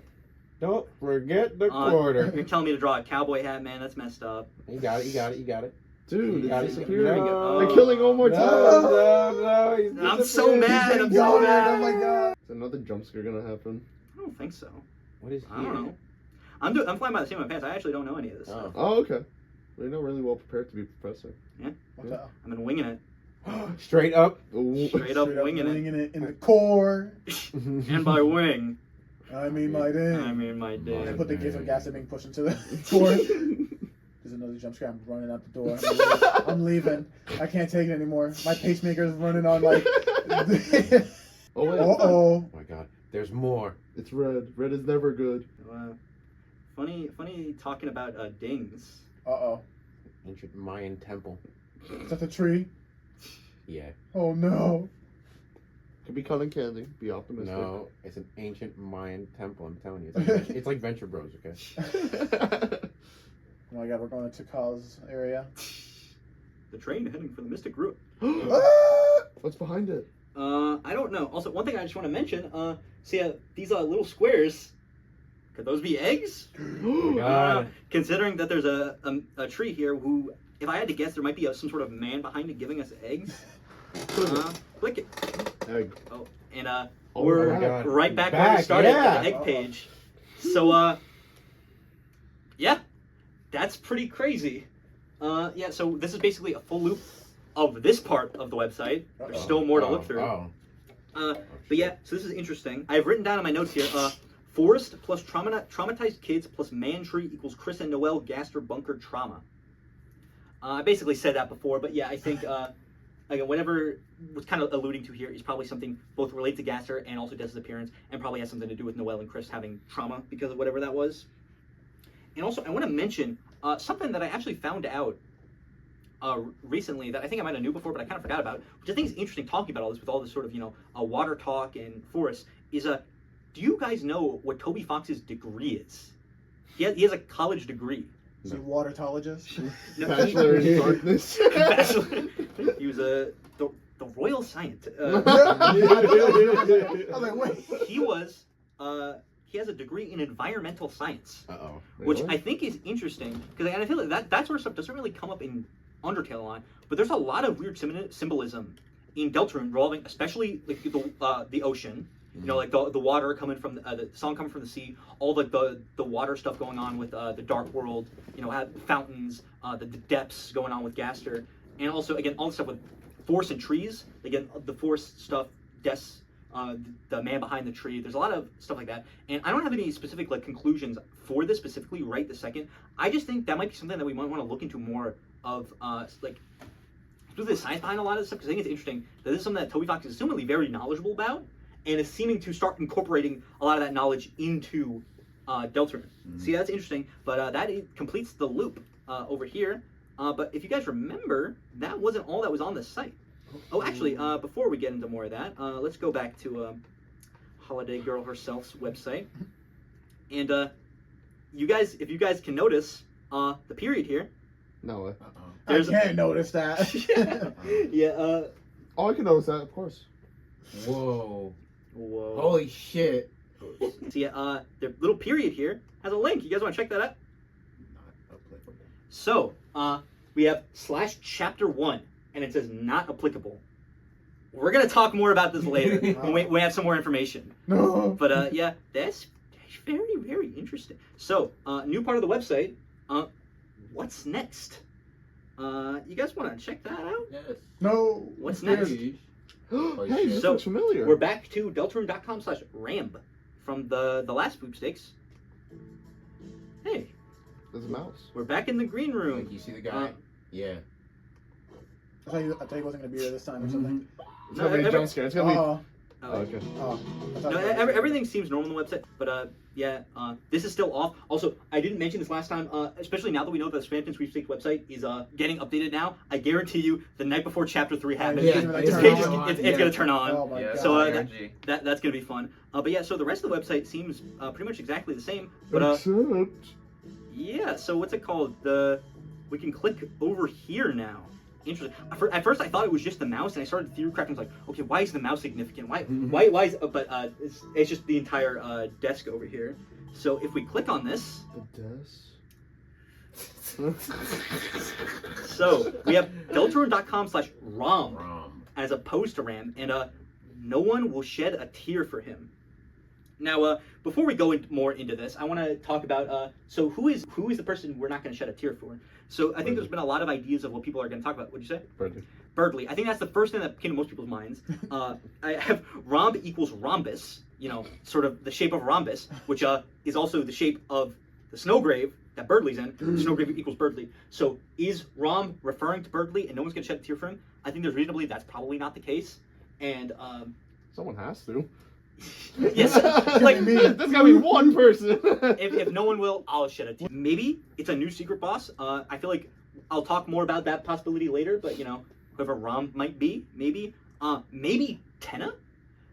Don't forget the
You're
quarter.
telling me to draw a cowboy hat, man? That's messed up.
You got it, you got it, you got it.
Dude,
You got
it's
it.
disappeared.
There you go.
They're killing one more time.
No, he's
I'm so
disappeared.
mad. I'm
He's
so
getting
mad.
going. Oh my god.
Is another jump scare gonna happen?
I don't think so.
What is
I don't know. I'm flying by the seat of my pants. I actually don't know any of this stuff.
Oh, okay. Well, you're not really well prepared to be a professor.
What the hell?
I've been winging it.
Straight up.
Ooh.
Straight up winging it.
Winging it in the core.
And by wing,
I mean my day.
I mean my
I
dick.
put the gift of Gaster being pushed into the forest. There's another jump scare. I'm running out the door. I'm leaving. I can't take it anymore. My pacemaker is running on like.
Oh, wait.
Uh-oh.
Oh my god. There's more.
It's red. Red is never good.
Funny talking about dings.
Uh-oh.
Ancient Mayan temple.
Is that the tree?
Yeah.
Oh no.
Could be cotton candy. Be optimistic.
No, it's an ancient Mayan temple. I'm telling you, it's like Venture Bros. Okay.
Oh my god, we're going to Tukal's area.
The train heading for the Mystic Route.
What's behind it?
I don't know. Also, one thing I just want to mention. See, these little squares. Could those be eggs?
God.
Considering that there's a tree here, who, if I had to guess, there might be some sort of man behind it giving us eggs. Click it.
Egg.
Oh, and
Oh
we're
my God.
right back where we
Back,
started
yeah.
at the egg page. So, yeah, that's pretty crazy. Yeah, so this is basically a full loop of this part of the website. There's still more to look through.
Oh.
But yeah, so this is interesting. I've written down in my notes here, forest plus traumatized kids plus man tree equals Chris and Noelle Gaster bunker trauma. I basically said that before, but yeah, I think, again, whatever was kind of alluding to here is probably something both related to Gaster and also Des's appearance, and probably has something to do with Noelle and Chris having trauma because of whatever that was. And also, I want to mention something that I actually found out recently that I think I might have knew before, but I kind of forgot about, which I think is interesting talking about all this with all this sort of, water talk and forest, is, do you guys know what Toby Fox's degree is? He has a college degree.
Is he a waterologist?
No,
Bachelor in darkness.
Bachelor. He was the royal scientist.
I was like, wait.
He has a degree in environmental science,
Uh-oh.
which I think is interesting because I feel like that sort of stuff doesn't really come up in Undertale a lot, but there's a lot of weird symbolism in Deltarune involving, especially like the ocean. Like the water coming from the song coming from the sea, all the water stuff going on with the dark world, fountains, the depths going on with Gaster, and also again all the stuff with forest and trees. Again, the forest stuff, the man behind the tree. There's a lot of stuff like that, and I don't have any specific conclusions for this specifically right this second. I just think that might be something that we might want to look into more of, do the science behind a lot of this stuff, because I think it's interesting that this is something that Toby Fox is assumedly very knowledgeable about, and is seeming to start incorporating a lot of that knowledge into Deltarune. See, that's interesting, but that completes the loop over here. But if you guys remember, that wasn't all that was on the site. Oh, actually, before we get into more of that, let's go back to Holiday Girl herself's website. And if you guys can notice, the period here.
No way.
I can't notice that.
Yeah.
Oh, I can notice that, of course.
Whoa.
Whoa.
Holy shit.
So yeah, the little period here has a link. You guys want to check that out?
Not applicable.
So, we have /chapter1, and it says not applicable. We're going to talk more about this later when we have some more information.
No.
But yeah, that's very, very interesting. So, new part of the website, what's next? You guys want to check that out?
Yes.
No.
What's next?
Hey, this
So,
looks familiar.
We're back to deltarune.com/ramb from the last sweepstakes. Hey,
There's a mouse.
we're back in the green room.
Like, you see the guy? Yeah.
I thought he wasn't going to be there this time or something.
It's gonna be a jump scare. It's gonna be.
Oh.
Oh,
Okay.
Oh. I thought
no,
he was-
everything seems normal on the website, but yeah, this is still off. Also, I didn't mention this last time, especially now that we know that the Spamton Sweepstakes website is getting updated now. I guarantee you, the night before Chapter 3 happens,
Yeah,
this
turn
page is
on.
it's going to turn on.
Oh my
Yeah,
god.
So,
ARG.
That's going to be fun. But yeah, so the rest of the website seems pretty much exactly the same. But
Except.
yeah, so what's it called? We can click over here now. Interesting. At first, I thought it was just the mouse, and I started theory cracking. I was like, okay, why is the mouse significant? Why is? But it's just the entire desk over here. So if we click on this,
The desk.
so we have deltarune.com/romb
Wrong.
as opposed to ramb, and no one will shed a tear for him. Now, before we go more into this, I want to talk about so who is the person we're not going to shed a tear for? So I think there's been a lot of ideas of what people are going to talk about. What'd you say? Birdly. I think that's the first thing that came to most people's minds. I have romb equals rhombus, sort of the shape of a rhombus, which is also the shape of the snowgrave that Birdley's in. Snowgrave equals Birdley. So is romb referring to Birdley and no one's going to shed a tear for him? I think there's reason to believe that's probably not the case. And
Someone has to.
yes, like me.
There's gotta be one person.
If no one will, I'll shed a tear. Maybe it's a new secret boss. I feel like I'll talk more about that possibility later, but whoever Romb might be, maybe Tenna,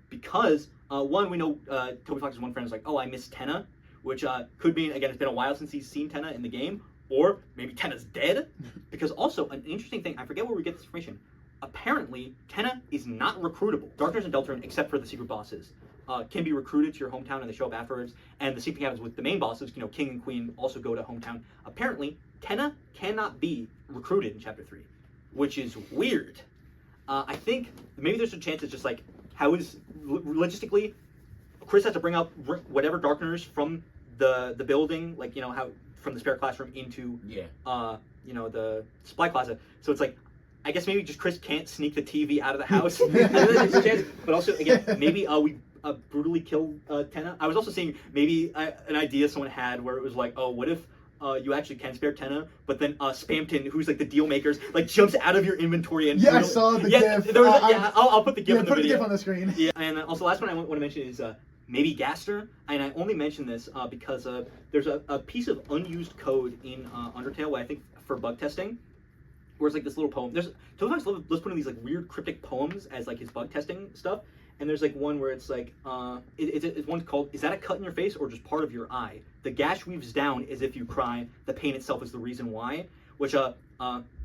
because one, we know Toby Fox's one friend is like, oh, I miss Tenna, which could mean, again, it's been a while since he's seen Tenna in the game, or maybe Tenna's dead, because also an interesting thing, I forget where we get this information. Apparently, Tenna is not recruitable. Darkness and Deltarune, except for the secret bosses, can be recruited to your hometown and they show up afterwards. And the same thing happens with the main bosses. You know, King and Queen also go to hometown. Apparently, Tenna cannot be recruited in Chapter 3, which is weird. I think maybe there's a chance it's just like, how is, logistically, Chris has to bring up whatever Darkners from the building, like, you know, how from the spare classroom into, you know, the supply closet. So it's like, I guess maybe just Chris can't sneak the TV out of the house. But also, again, maybe we brutally kill Tenna. I was also seeing maybe an idea someone had where it was like, oh, what if you actually can spare Tenna, but then Spamton, who's like the deal makers, like jumps out of your inventory and
I saw the GIF.
There was I'll put the GIF in the
put
video.
the GIF on the screen.
Yeah, and also last one I want to mention is maybe Gaster, and I only mention this because there's a piece of unused code in Undertale, I think for bug testing, where it's like this little poem. There's Toby Fox loves putting these like weird cryptic poems as like his bug testing stuff. And there's like one where it's like, it's one called, is that a cut in your face or just part of your eye? The gash weaves down as if you cry. The pain itself is the reason why. Which, you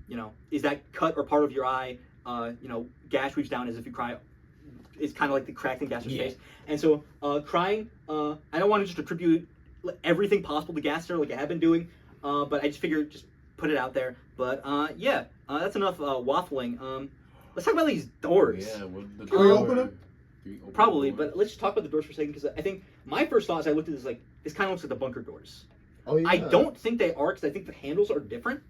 know, is that cut or part of your eye? You know, gash weaves down as if you cry. It's kind of like the cracked in Gaster's face. And so, crying, I don't want to just attribute everything possible to Gaster like I have been doing, but I just figured just put it out there. But yeah, that's enough waffling. Let's talk about these doors.
Yeah,
Can we open them?
Probably, but let's just talk about the doors for a second, because I think my first thought as I looked at this, like, this kind of looks like the bunker doors.
Oh, yeah.
I don't think they are, because I think the handles are different.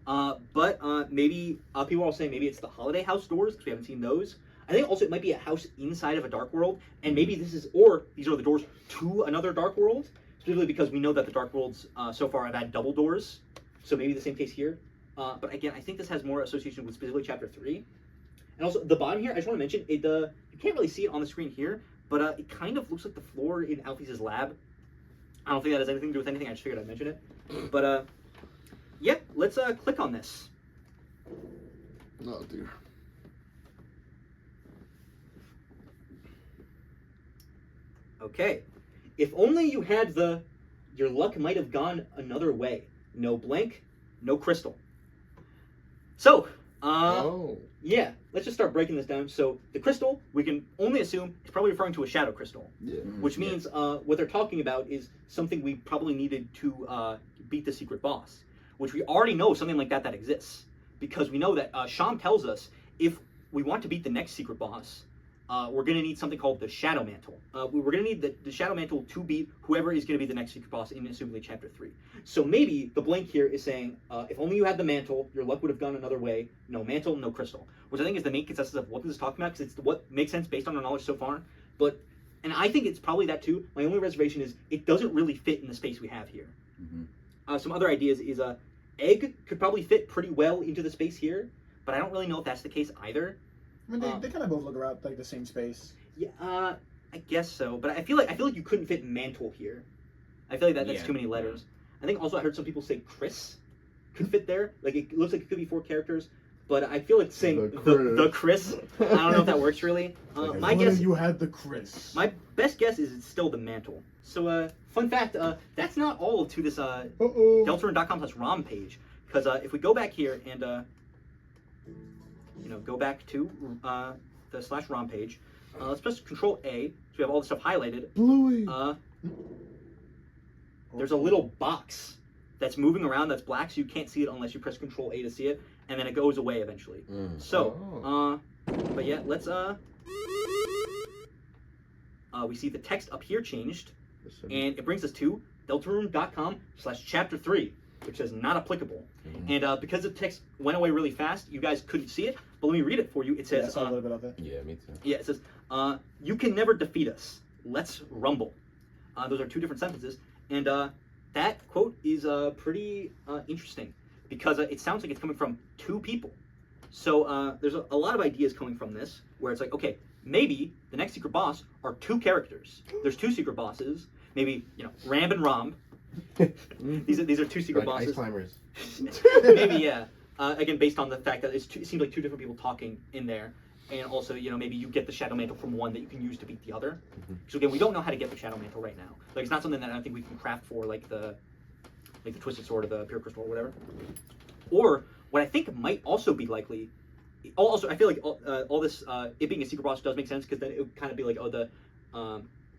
But maybe people are all saying maybe it's the holiday house doors, because we haven't seen those. I think also it might be a house inside of a dark world, and maybe this is, or these are the doors to another dark world, specifically because we know that the dark worlds so far have had double doors, so maybe the same case here. But again, I think this has more association with specifically Chapter 3. And also, the bottom here, I just want to mention, it, you can't really see it on the screen here, but it kind of looks like the floor in Alfie's lab. I don't think that has anything to do with anything, I just figured I'd mention it. But, yeah, let's click on this.
Oh, dear.
Okay. If only you had your luck might have gone another way. No blank, no crystal. So, yeah, let's just start breaking this down. So the crystal, we can only assume, is probably referring to a shadow crystal.
Yeah.
Which means what they're talking about is something we probably needed to beat the secret boss. Which we already know something like that exists. Because we know that Sham tells us if we want to beat the next secret boss, we're going to need something called the Shadow Mantle. We're going to need the Shadow Mantle to beat whoever is going to be the next secret boss in assumably Chapter 3. So maybe the blank here is saying, if only you had the mantle, your luck would have gone another way. No mantle, no crystal. Which I think is the main consensus of what this is talking about, because it's what makes sense based on our knowledge so far. And I think it's probably that too. My only reservation is it doesn't really fit in the space we have here. Some other ideas is egg could probably fit pretty well into the space here, but I don't really know if that's the case either.
I mean, they kind of both look around like the same space.
Yeah, I guess so. But I feel like you couldn't fit mantle here. I feel like that's too many letters. I think also I heard some people say Chris could fit there. Like it looks like it could be 4 characters, but I feel like saying the Chris. I don't know if that works really. My guess
you had the Chris.
My best guess is it's still the mantle. So fun fact, that's not all to this Deltarune.com/ROM page, because if we go back here and you know, go back to the /ROM page. Let's press Control A, so we have all the stuff highlighted.
Bluey.
There's a little box that's moving around that's black, so you can't see it unless you press Control A to see it, and then it goes away eventually. So, but yeah, let's we see the text up here changed, and it brings us to Deltarune.com/Chapter 3. Which says not applicable. And because the text went away really fast, you guys couldn't see it, but let me read it for you. It says,
I saw a little bit of it.
Yeah, me too.
Yeah, it says, you can never defeat us. Let's rumble. Those are 2 different sentences. And that quote is pretty interesting, because it sounds like it's coming from 2 people. So there's a lot of ideas coming from this, where it's like, okay, maybe the next secret boss are 2 characters. There's 2 secret bosses. Maybe, you know, Ramb and Romb. These are 2 secret
like
bosses.
Ice climbers.
Maybe, yeah. again, based on the fact that it seems like two different people talking in there. And also, maybe you get the Shadow Mantle from one that you can use to beat the other. So again, we don't know how to get the Shadow Mantle right now. Like, it's not something that I think we can craft for, like the Twisted Sword or the Pure Crystal or whatever. Or, what I think might also be likely... Also, I feel like all this, it being a secret boss does make sense, because then it would kind of be like,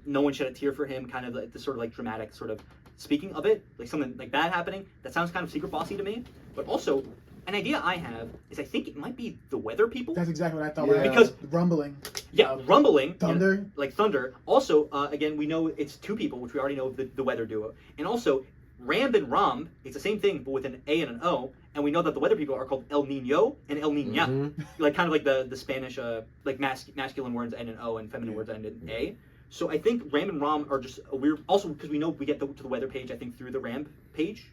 no one shed a tear for him, kind of like the sort of like dramatic sort of speaking of it, like something like that happening. That sounds kind of secret bossy to me. But also, an idea I have is I think it might be the weather people.
That's exactly what I thought.
Yeah.
Because
rumbling.
Yeah, rumbling.
Thunder.
Like thunder. Also, again, we know it's two people, which we already know the weather duo. And also, ramb and romb, it's the same thing, but with an A and an O. And we know that the weather people are called El Nino and El Niña. Like kind of like the Spanish, like masculine words end in O and feminine words end in A. So I think ramb and romb are just a weird, also because we know we get to the weather page, I think, through the ramb page.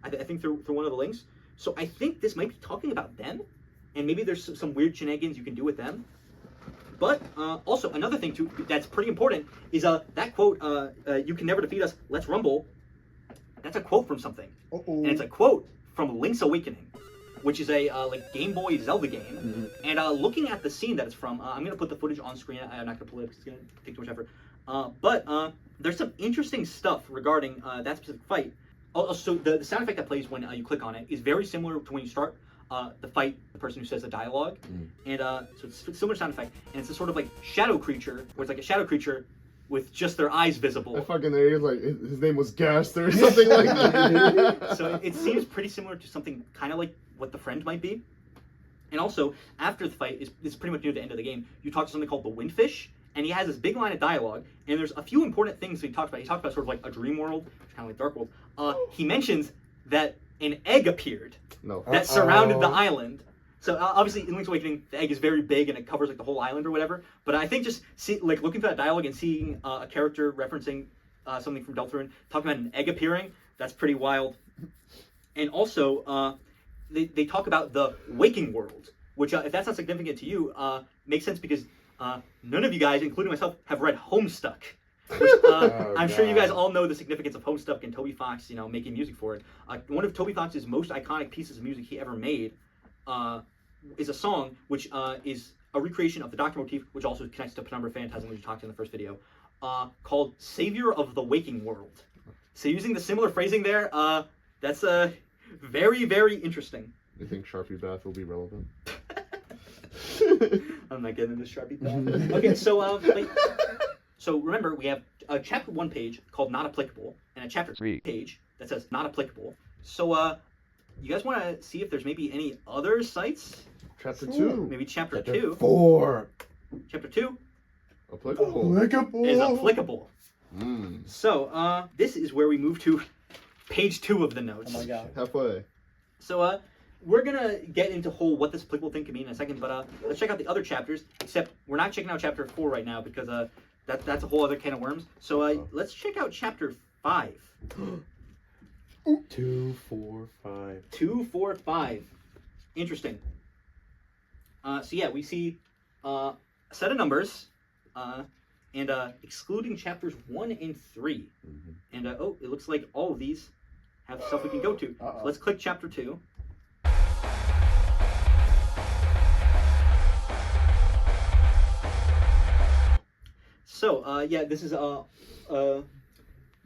I think through one of the links. So I think this might be talking about them, and maybe there's some weird shenanigans you can do with them. But also another thing too that's pretty important is that quote, "You can never defeat us. Let's rumble." That's a quote from something, and it's a quote from Link's Awakening, which is a like Game Boy Zelda game. And looking at the scene that it's from, I'm gonna put the footage on screen. I'm not gonna pull it because it's gonna take too much effort. But there's some interesting stuff regarding that specific fight. Also, the sound effect that plays when you click on it is very similar to when you start the fight, the person who says the dialogue. And so it's similar sound effect. And it's a sort of like shadow creature, where it's like a shadow creature with just their eyes visible.
I fucking there, like his name was Gaster or something like that.
So it seems pretty similar to something kind of like what the friend might be. And also, after the fight, it's pretty much near the end of the game, you talk to something called the Windfish. And he has this big line of dialogue, and there's a few important things that he talks about. He talks about sort of like a dream world, which is kind of like Dark World. He mentions that an egg appeared that surrounded the island. So obviously in Link's Awakening, the egg is very big and it covers like the whole island or whatever. But I think just like looking through that dialogue and seeing a character referencing something from Deltarune, talking about an egg appearing, that's pretty wild. And also, they talk about the waking world, which if that's not significant to you, makes sense because none of you guys, including myself, have read Homestuck. Which, I'm sure you guys all know the significance of Homestuck and Toby Fox, making music for it. One of Toby Fox's most iconic pieces of music he ever made is a song which is a recreation of the Doctor motif, which also connects to Penumbra Phantasm, which we talked in the first video, called Savior of the Waking World. So using the similar phrasing there, that's very, very interesting.
You think Sharpie Bath will be relevant?
I'm not getting into Sharpie Bath. Okay, so remember, we have a chapter 1 page called Not Applicable, and a chapter 3 page that says Not Applicable. So, you guys want to see if there's maybe any other sites?
Chapter 2.
Maybe chapter 2.
4.
Chapter 2
Applicable.
is applicable.
Mm.
So, this is where we move to page 2 of the notes.
Oh my god.
Halfway.
So, we're gonna get into what this applicable thing can mean in a second, but let's check out the other chapters, except we're not checking out chapter 4 right now because that's a whole other can of worms. So let's check out chapter 5.
2, 4, 5.
2, 4, 5. Interesting. So yeah, we see a set of numbers, and excluding chapters 1 and 3. And it looks like all of these have stuff we can go to. So let's click chapter 2. So, yeah, this is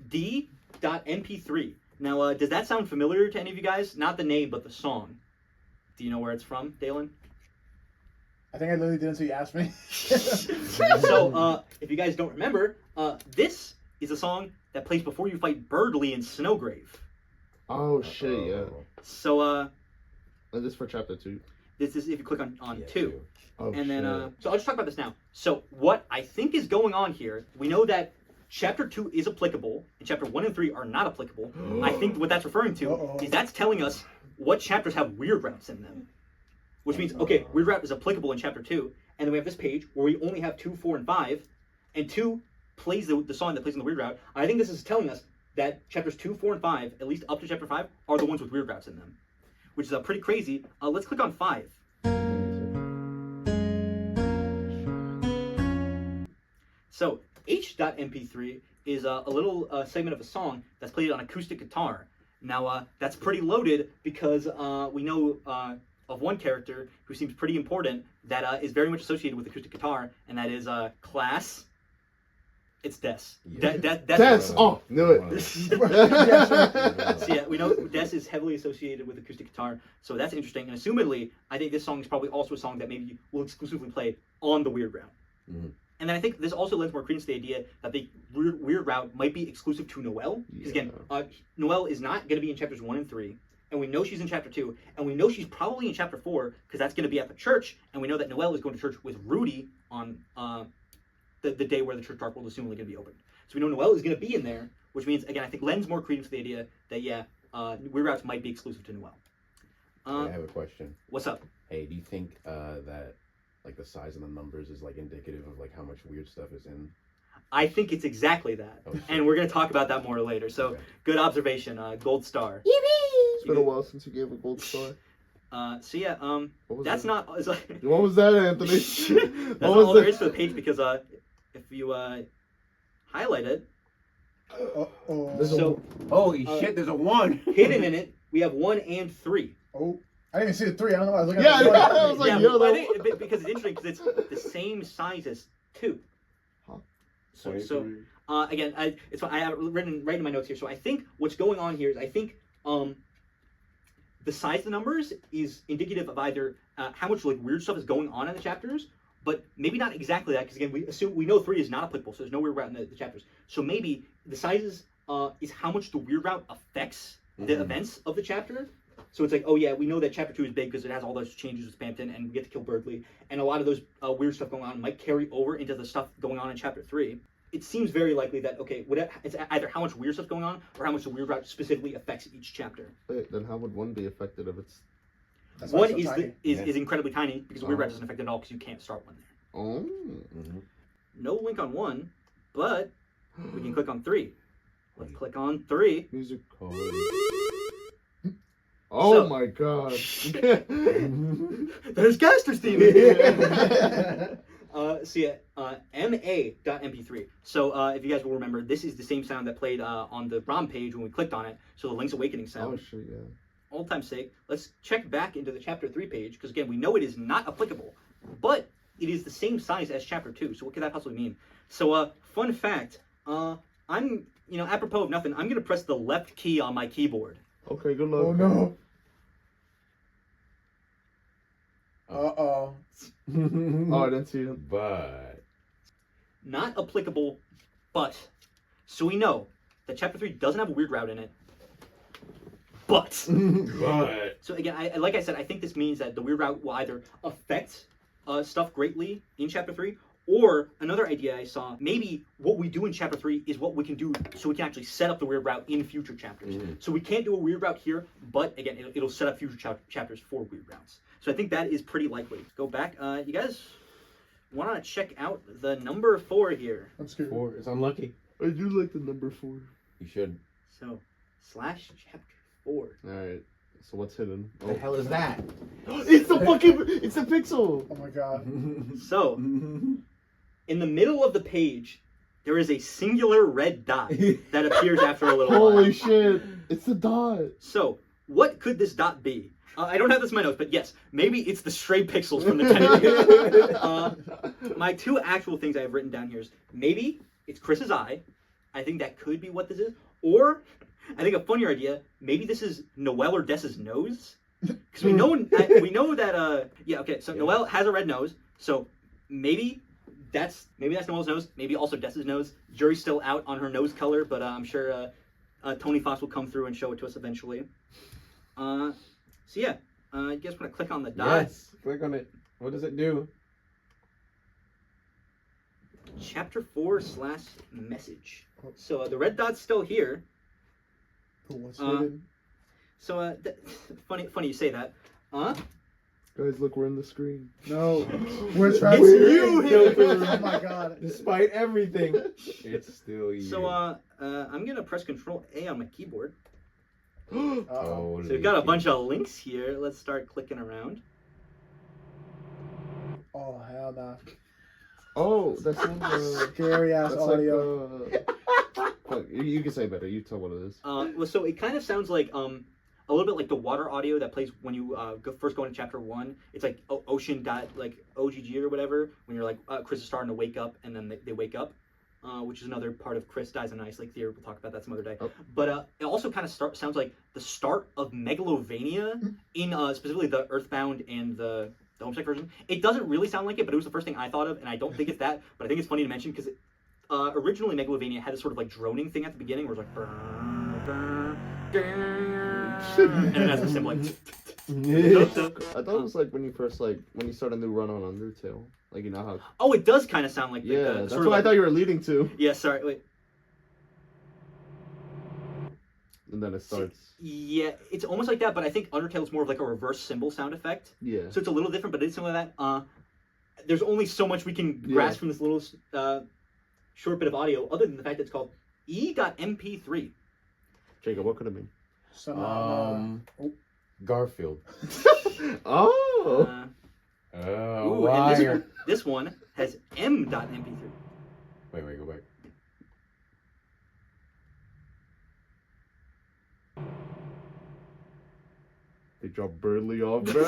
D.MP3. Now, does that sound familiar to any of you guys? Not the name, but the song. Do you know where it's from, Dalen?
I think I literally did until you asked me.
So, if you guys don't remember, this is a song that plays before you fight Birdly in Snowgrave.
Oh, shit, yeah.
So,
And this is for chapter 2.
This is if you click on 2.
Oh,
And then,
shit.
so I'll just talk about this now. So what I think is going on here, we know that chapter 2 is applicable, and chapter 1 and 3 are not applicable. I think what that's referring to is that's telling us what chapters have weird routes in them. Which means, okay, weird route is applicable in chapter 2, and then we have this page where we only have 2, 4, and 5, and 2 plays the song that plays in the weird route. I think this is telling us that chapters 2, 4, and 5, at least up to chapter 5, are the ones with weird routes in them. Which is pretty crazy. Let's click on 5. So, H.MP3 is a little segment of a song that's played on acoustic guitar. Now, that's pretty loaded because we know of one character who seems pretty important that is very much associated with acoustic guitar, and that is class. It's Des.
Yeah.
Des! Oh, knew it.
So yeah, we know Des is heavily associated with acoustic guitar, so that's interesting. And assumedly, I think this song is probably also a song that maybe will exclusively play on the Weird Route.
Mm-hmm.
And then I think this also lends more credence to the idea that the Weird Route might be exclusive to Noelle. Because again, Noelle is not going to be in chapters 1 and 3, and we know she's in chapter 2, and we know she's probably in chapter 4 because that's going to be at the church, and we know that Noelle is going to church with Rudy on the day where the church park will assumably going to be open. So we know Noelle is going to be in there, which means, again, I think lends more credence to the idea that, Weird Routes might be exclusive to Noelle.
I have a question.
What's up?
Hey, do you think that like the size of the numbers is like indicative of like how much weird stuff is in?
I think it's exactly that.
Oh,
and we're going to talk about that more later. So,
okay.
Good observation. Gold star.
It's been a while since you gave a gold star.
So yeah,
What was
that's
that?
not... It's like,
What was that, Anthony?
that's
What
not
was
all there
that?
is to the page because if you highlight it, so
Holy shit! There's a 1.
hidden in it, we have 1 and 3.
Oh, I didn't even see the 3. I don't know. I was looking
Yeah,
at the 1.
I was like,
Yeah,
yo,
but I
that...
think, because it's interesting because it's the same size as 2.
Huh.
So again, it's I have it written right in my notes here. So I think what's going on here is I think the size of the numbers is indicative of either how much like weird stuff is going on in the chapters, but maybe not exactly that because again we know 3 is not applicable, so there's no weird route in the chapters. So maybe the sizes is how much the weird route affects the events of the chapter. So it's like, oh yeah, we know that chapter 2 is big because it has all those changes with Spamton and we get to kill Birdley, and a lot of those weird stuff going on might carry over into the stuff going on in chapter 3. It seems very likely that, okay, it's either how much weird stuff going on or how much the weird route specifically affects each chapter.
Wait, then how would 1 be affected if it's...
That's why
1
it's so tiny.
is incredibly tiny because the weird route doesn't affect it at all because you can't start 1 there.
Oh.
No link on 1, but we can click on 3. Let's click on 3.
Music code. Oh
So-
my god.
There's Gaster, Steven! So yeah, ma.mp3. So if you guys will remember, this is the same sound that played on the ROM page when we clicked on it. So the Link's Awakening sound.
Oh shit, yeah.
Old time's sake, let's check back into the chapter 3 page, because again, we know it is not applicable, but it is the same size as chapter 2. So what could that possibly mean? So fun fact, I'm, apropos of nothing, I'm gonna press the left key on my keyboard.
Okay, good luck.
Oh no. Uh-oh.
Oh, I didn't see it.
But
Not applicable, but. So we know that chapter 3 doesn't have a weird route in it, but. So again, like I said, I think this means that the weird route will either affect stuff greatly in chapter 3, or another idea I saw, maybe what we do in chapter 3 is what we can do so we can actually set up the weird route in future chapters. So we can't do a weird route here, but again, it'll set up future chapters for weird routes. So I think that is pretty likely. Go back. You guys want to check out the number 4 here.
I'm scared.
4 is unlucky.
I do like the number 4.
You should.
So, /chapter 4.
Alright. So what's hidden?
What the hell is that?
It's the fucking... It's a pixel!
Oh my god.
So, in the middle of the page, there is a singular red dot that appears after a little while.
Holy shit! It's the dot!
So, what could this dot be? I don't have this in my notes, but yes, maybe it's the stray pixels from the 10. My 2 actual things I have written down here is maybe it's Chris's eye. I think that could be what this is. Or, I think a funnier idea, maybe this is Noelle or Des's nose. Because we know that, so Noelle has a red nose, so maybe that's Noelle's nose, maybe also Des's nose. Jury's still out on her nose color, but I'm sure Tony Fox will come through and show it to us eventually. So yeah, you guys want to click on the dot?
Yes. Click on it. What does it do?
Chapter 4 /message. So the red dot's still here.
What's hidden?
So funny you say that.
Guys, look, we're in the screen.
No. We're trying
It's
to
you, Deltarune.
Oh my god.
Despite everything, it's still you.
So I'm gonna press Control A on my keyboard.
Uh-oh.
So we've got a bunch of links here. Let's start clicking around.
Oh hell nah.
Oh, that sounds
Scary ass
that's
audio.
like
Fuck, you can say better. You tell what it is.
Well, so it kind of sounds like a little bit like the water audio that plays when you first go into chapter 1. It's like ocean dot like OGG or whatever, when you're like Chris is starting to wake up and then they wake up, which is another part of Chris Dies on Ice Lake Theory. We'll talk about that some other day.
Oh.
But it also kind of sounds like the start of Megalovania in specifically the Earthbound and the Homesick version. It doesn't really sound like it, but it was the first thing I thought of, and I don't think it's that, but I think it's funny to mention because originally Megalovania had this sort of like droning thing at the beginning where it's like brr, brr, brr, and then has a symbol like
I thought it was like when you start a new run on Undertale. Like, you know how...
Oh, it does kind of sound like
Yeah,
the
that's
sort
what
of
I
like,
thought you were leading to.
Yeah, sorry, wait.
And then it starts...
Yeah, it's almost like that, but I think Undertale is more of like a reverse symbol sound effect.
Yeah.
So it's a little different, but it's similar to that. There's only so much we can grasp from this little short bit of audio, other than the fact that it's called E.MP3.
Jacob, what could it mean?
Garfield.
Oh!
Ooh, and this one has M.MP3.
Wait, go back.
They drop Birdly off, bro.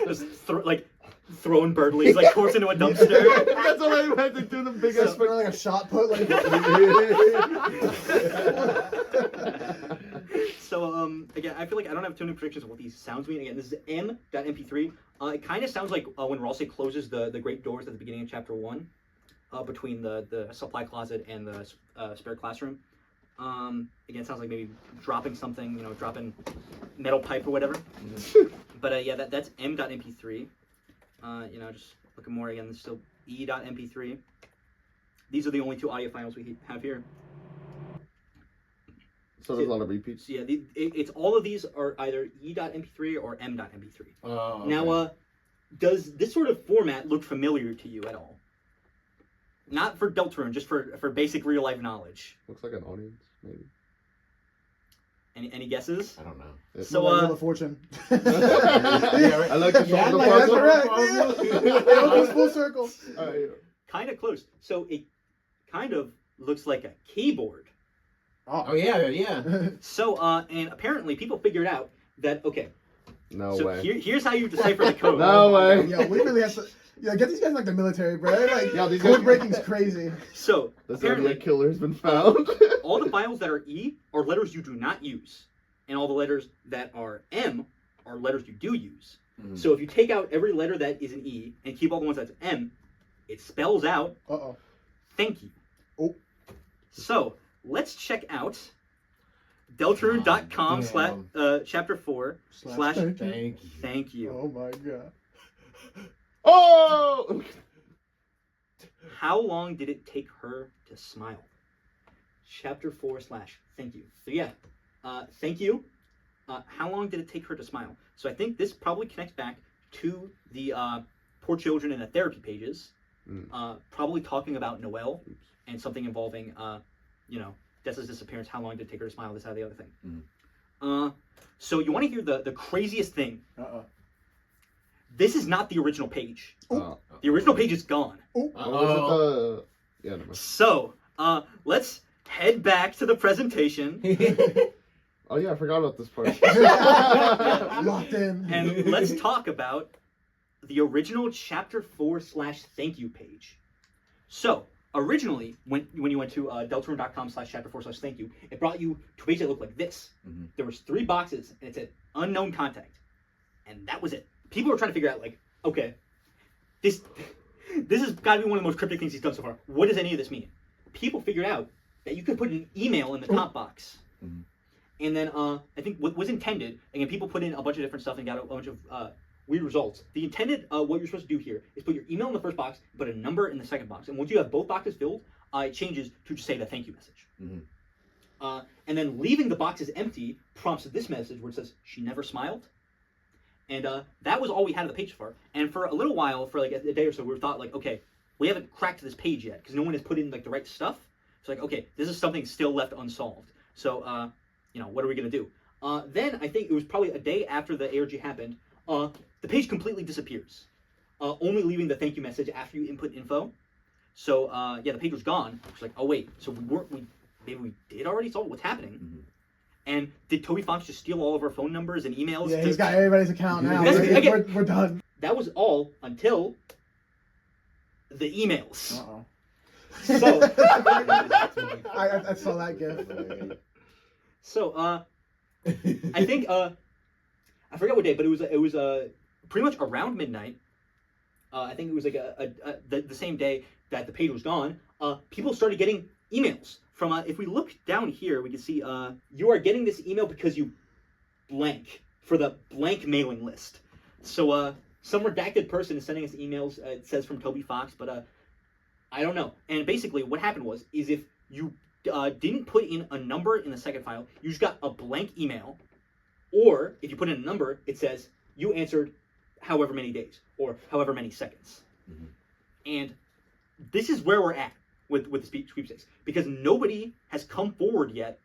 Just throwing Birdleys like corpse into a dumpster.
That's all I had to do. The big ass.
So, like a shot put. Like.
So again, I feel like I don't have too many predictions of what these sounds mean. Again, this is M.MP3. It kind of sounds like when Ralsei closes the great doors at the beginning of chapter 1, between the supply closet and the spare classroom. Again, it sounds like maybe dropping something, dropping metal pipe or whatever. But yeah, that's M.MP3. Just looking more again, this is still E.MP3. These are the only two audio files we have here.
So there's a lot of repeats.
So yeah, it's all of these are either E.MP3 or M.MP3.
Okay.
Now, does this sort of format look familiar to you at all? Not for Deltarune, just for basic real life knowledge.
Looks like an audience, maybe.
Any guesses?
I don't know.
So
Wheel of Fortune.
I like the
Yeah,
song.
that's correct. It goes full circle.
Kind of close. So it kind of looks like a keyboard.
Oh yeah.
So and apparently people figured out that
No
so
way.
here's how you decipher the code.
No way.
Yeah, we really have to. Yeah, get these guys in, like the military, bro. Like,
Yeah, these
code
guys-
breaking's crazy.
So
The
apparently
Zodiac killer has been found.
all the files that are E are letters you do not use, and all the letters that are M are letters you do use.
Mm.
So if you take out every letter that is an E and keep all the ones that's M, it spells out thank you.
Oh.
So let's check out Deltarune.com chapter 4 slash thank you.
Oh my god.
Oh!
How long did it take her to smile? Chapter 4 slash thank you. So yeah, thank you. How long did it take her to smile? So I think this probably connects back to the Poor Children in the Therapy pages. Probably talking about Noelle and something involving, Dessa's disappearance. How long did it take her to smile? This, that, the other thing. So you want to hear the craziest thing? This is not the original page. The original page is gone.
Yeah, never mind.
So, let's head back to the presentation.
Oh yeah, I forgot about this part.
Locked in.
And let's talk about the original chapter 4 slash thank you page. So, originally, when you went to Deltarune.com slash chapter 4 slash thank you, it brought you to a page that looked like this. There was 3 boxes, and it said unknown contact. And that was it. People were trying to figure out, this has got to be one of the most cryptic things he's done so far. What does any of this mean? People figured out that you could put an email in the top box. And then I think what was intended, again, people put in a bunch of different stuff and got a bunch of weird results. The intended, what you're supposed to do here is put your email in the first box, put a number in the second box. And once you have both boxes filled, it changes to just say the thank you message. And then leaving the boxes empty prompts this message where it says, she never smiled. And that was all we had on the page so far. And for a little while, for like a day or so, we thought okay, we haven't cracked this page yet because no one has put in the right stuff. So okay, this is something still left unsolved. So what are we gonna do? Then I think it was probably a day after the ARG happened. The page completely disappears, only leaving the thank you message after you input info. So yeah, the page was gone. It's like, oh wait, so maybe we did already solve what's happening.
Mhm.
And did Toby Fox just steal all of our phone numbers and emails?
Yeah, he's got everybody's account now.
That's-
We're done.
That was all until the emails.
Uh-oh.
So
I saw that gif.
so I think I forget what day, but it was pretty much around midnight. I think it was like the same day that the page was gone. People started getting emails from. If we look down here, we can see you are getting this email because you blank for the blank mailing list. So some redacted person is sending us emails. It says from Toby Fox, but I don't know. And basically, what happened was if you didn't put in a number in the second file, you just got a blank email. Or if you put in a number, it says you answered however many days or however many seconds.
Mhm.
And this is where we're at with the sweepstakes, because nobody has come forward yet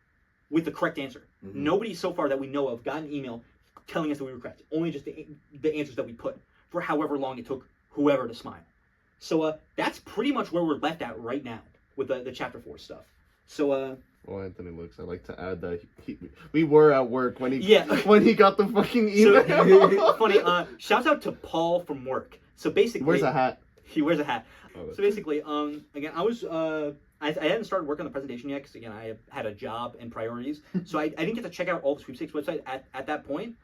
with the correct answer.
Mhm.
Nobody so far that we know of got an email telling us that we were correct. Only just the answers that we put for however long it took whoever to smile. So that's pretty much where we're left at right now with the chapter 4 stuff. So
Well, Anthony looks. I like to add that we were at work when he
Yeah.
when he got the fucking email.
so funny. Shouts out to Paul from work. So basically,
Where's a hat?
He wears a hat.
Oh,
So basically, again, I was I hadn't started working on the presentation yet because again I had a job and priorities, so I didn't get to check out all the sweepstakes website at that point.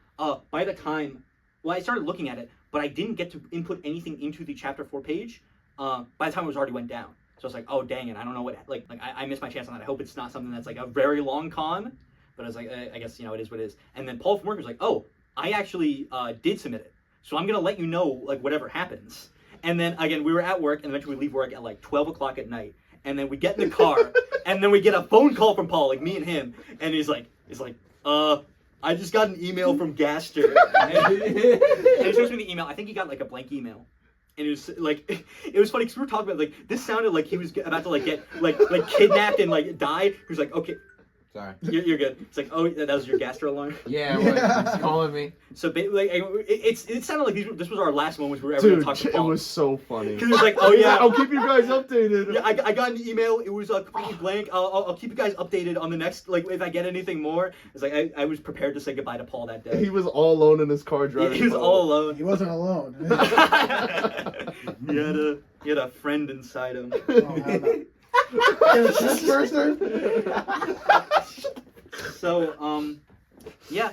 By the time, I started looking at it, but I didn't get to input anything into the chapter 4 page. By the time it was already went down, so I was like, oh dang it, I don't know what like I missed my chance on that. I hope it's not something that's like a very long con, but I was like, I guess it is what it is. And then Paul from work was like, oh, I actually did submit it, so I'm gonna let you know like whatever happens. And then again, we were at work, and eventually we leave work at like 12 o'clock at night. And then we get in the car, and then we get a phone call from Paul, like me and him, and he's like, I just got an email from Gaster, and he shows me the email. I think he got like a blank email, and it was like, it was funny because we were talking about like this sounded like he was about to like get like kidnapped and like die. He was like, okay.
Sorry.
You're good. It's like, oh, that was your Gaster alarm.
Yeah, well, he's calling me.
So like, it sounded like this was our last moments we were ever going to talk to
Dude, it
Paul.
was so funny.
Because it was like, oh yeah,
I'll keep you guys updated.
yeah, I got an email. It was completely blank. I'll keep you guys updated on the next, like, if I get anything more. It's like I was prepared to say goodbye to Paul that day.
He was all alone in his car driving.
He was all alone.
He wasn't alone.
He had a friend inside him.
Oh, hell no. You're a chest burster?
So yeah,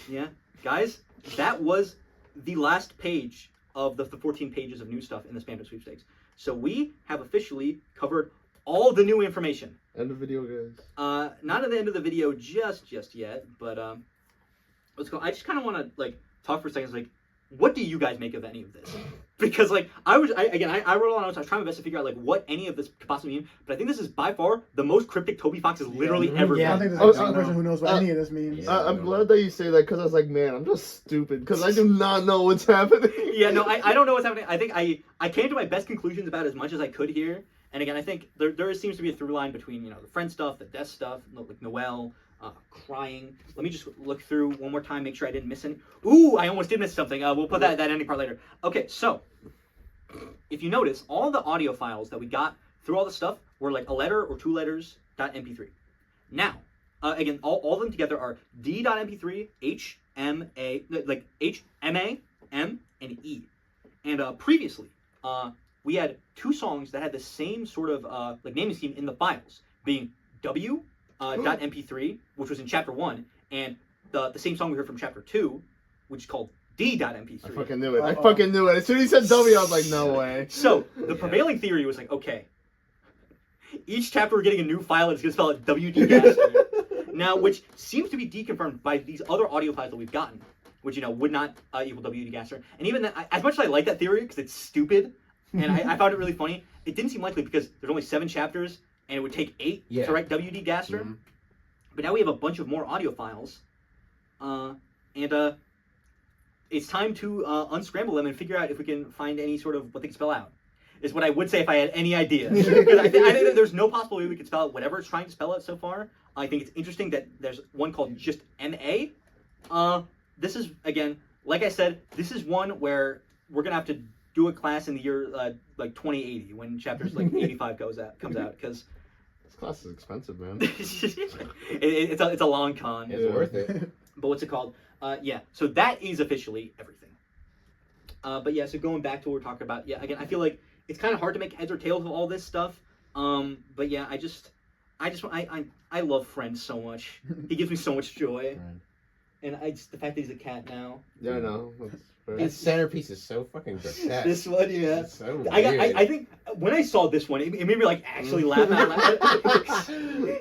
yeah, guys, that was the last page of the 14 pages of new stuff in the Spamton Sweepstakes. So we have officially covered all the new information.
End of video, guys.
Not at the end of the video just yet, but let's go. I just kind of want to like talk for a second. Like, what do you guys make of any of this? Because like I wrote a lot of notes. I was trying my best to figure out like what any of this could possibly mean. But I think this is by far the most cryptic Toby Fox has literally ever
I
been.
don't think there's a single person who knows what any of this means.
Yeah.
I'm glad that you say that because I was like, man, I'm just stupid because I do not know what's happening.
Yeah, no, I don't know what's happening. I think I came to my best conclusions about as much as I could here. And again, I think there seems to be a through line between the friend stuff, the death stuff, like Noelle, crying. Let me just look through one more time, make sure I didn't miss any. Ooh, I almost did miss something. We'll put that ending part later. Okay, so if you notice, all the audio files that we got through all the stuff were like a letter or 2 letters .mp3. Now, again, all of them together are d.mp3, HMA, like HMA, M, and E. And previously, we had 2 songs that had the same sort of like naming scheme in the files, being W. .mp3, which was in chapter 1, and the same song we heard from chapter 2, which is called D.mp3.
I fucking knew it. I fucking knew it. As soon as he said W, I was like, no way.
So the prevailing theory was like, okay, each chapter we're getting a new file and it's gonna spell it WD Gaster. Now, which seems to be deconfirmed by these other audio files that we've gotten, which would not equal WD Gaster. And even that, as much as I like that theory because it's stupid, and I found it really funny, it didn't seem likely because there's only 7 chapters. And it would take 8 to write WD Gaster. Mm-hmm. But now we have a bunch of more audio files. And it's time to unscramble them and figure out if we can find any sort of what they can spell out. Is what I would say if I had any idea. Because I think that there's no possible way we could spell out whatever it's trying to spell out so far. I think it's interesting that there's one called just MA. This is, again, like I said, this is one where we're going to have to do a class in the year like 2080 when chapters like 85 comes out because
This class is expensive, man.
it's a long con.
It's worth it.
But what's it called? Yeah. So that is officially everything. But yeah. So going back to what we're talking about. Yeah. Again, I feel like it's kind of hard to make heads or tails of all this stuff. But yeah, I love Friend so much. He gives me so much joy.
Right.
And the fact that he's a cat now.
Yeah, I know.
That centerpice is so fucking grotesque.
This one, yeah.
It's so weird.
I think when I saw this one, it made me like actually laugh out loud.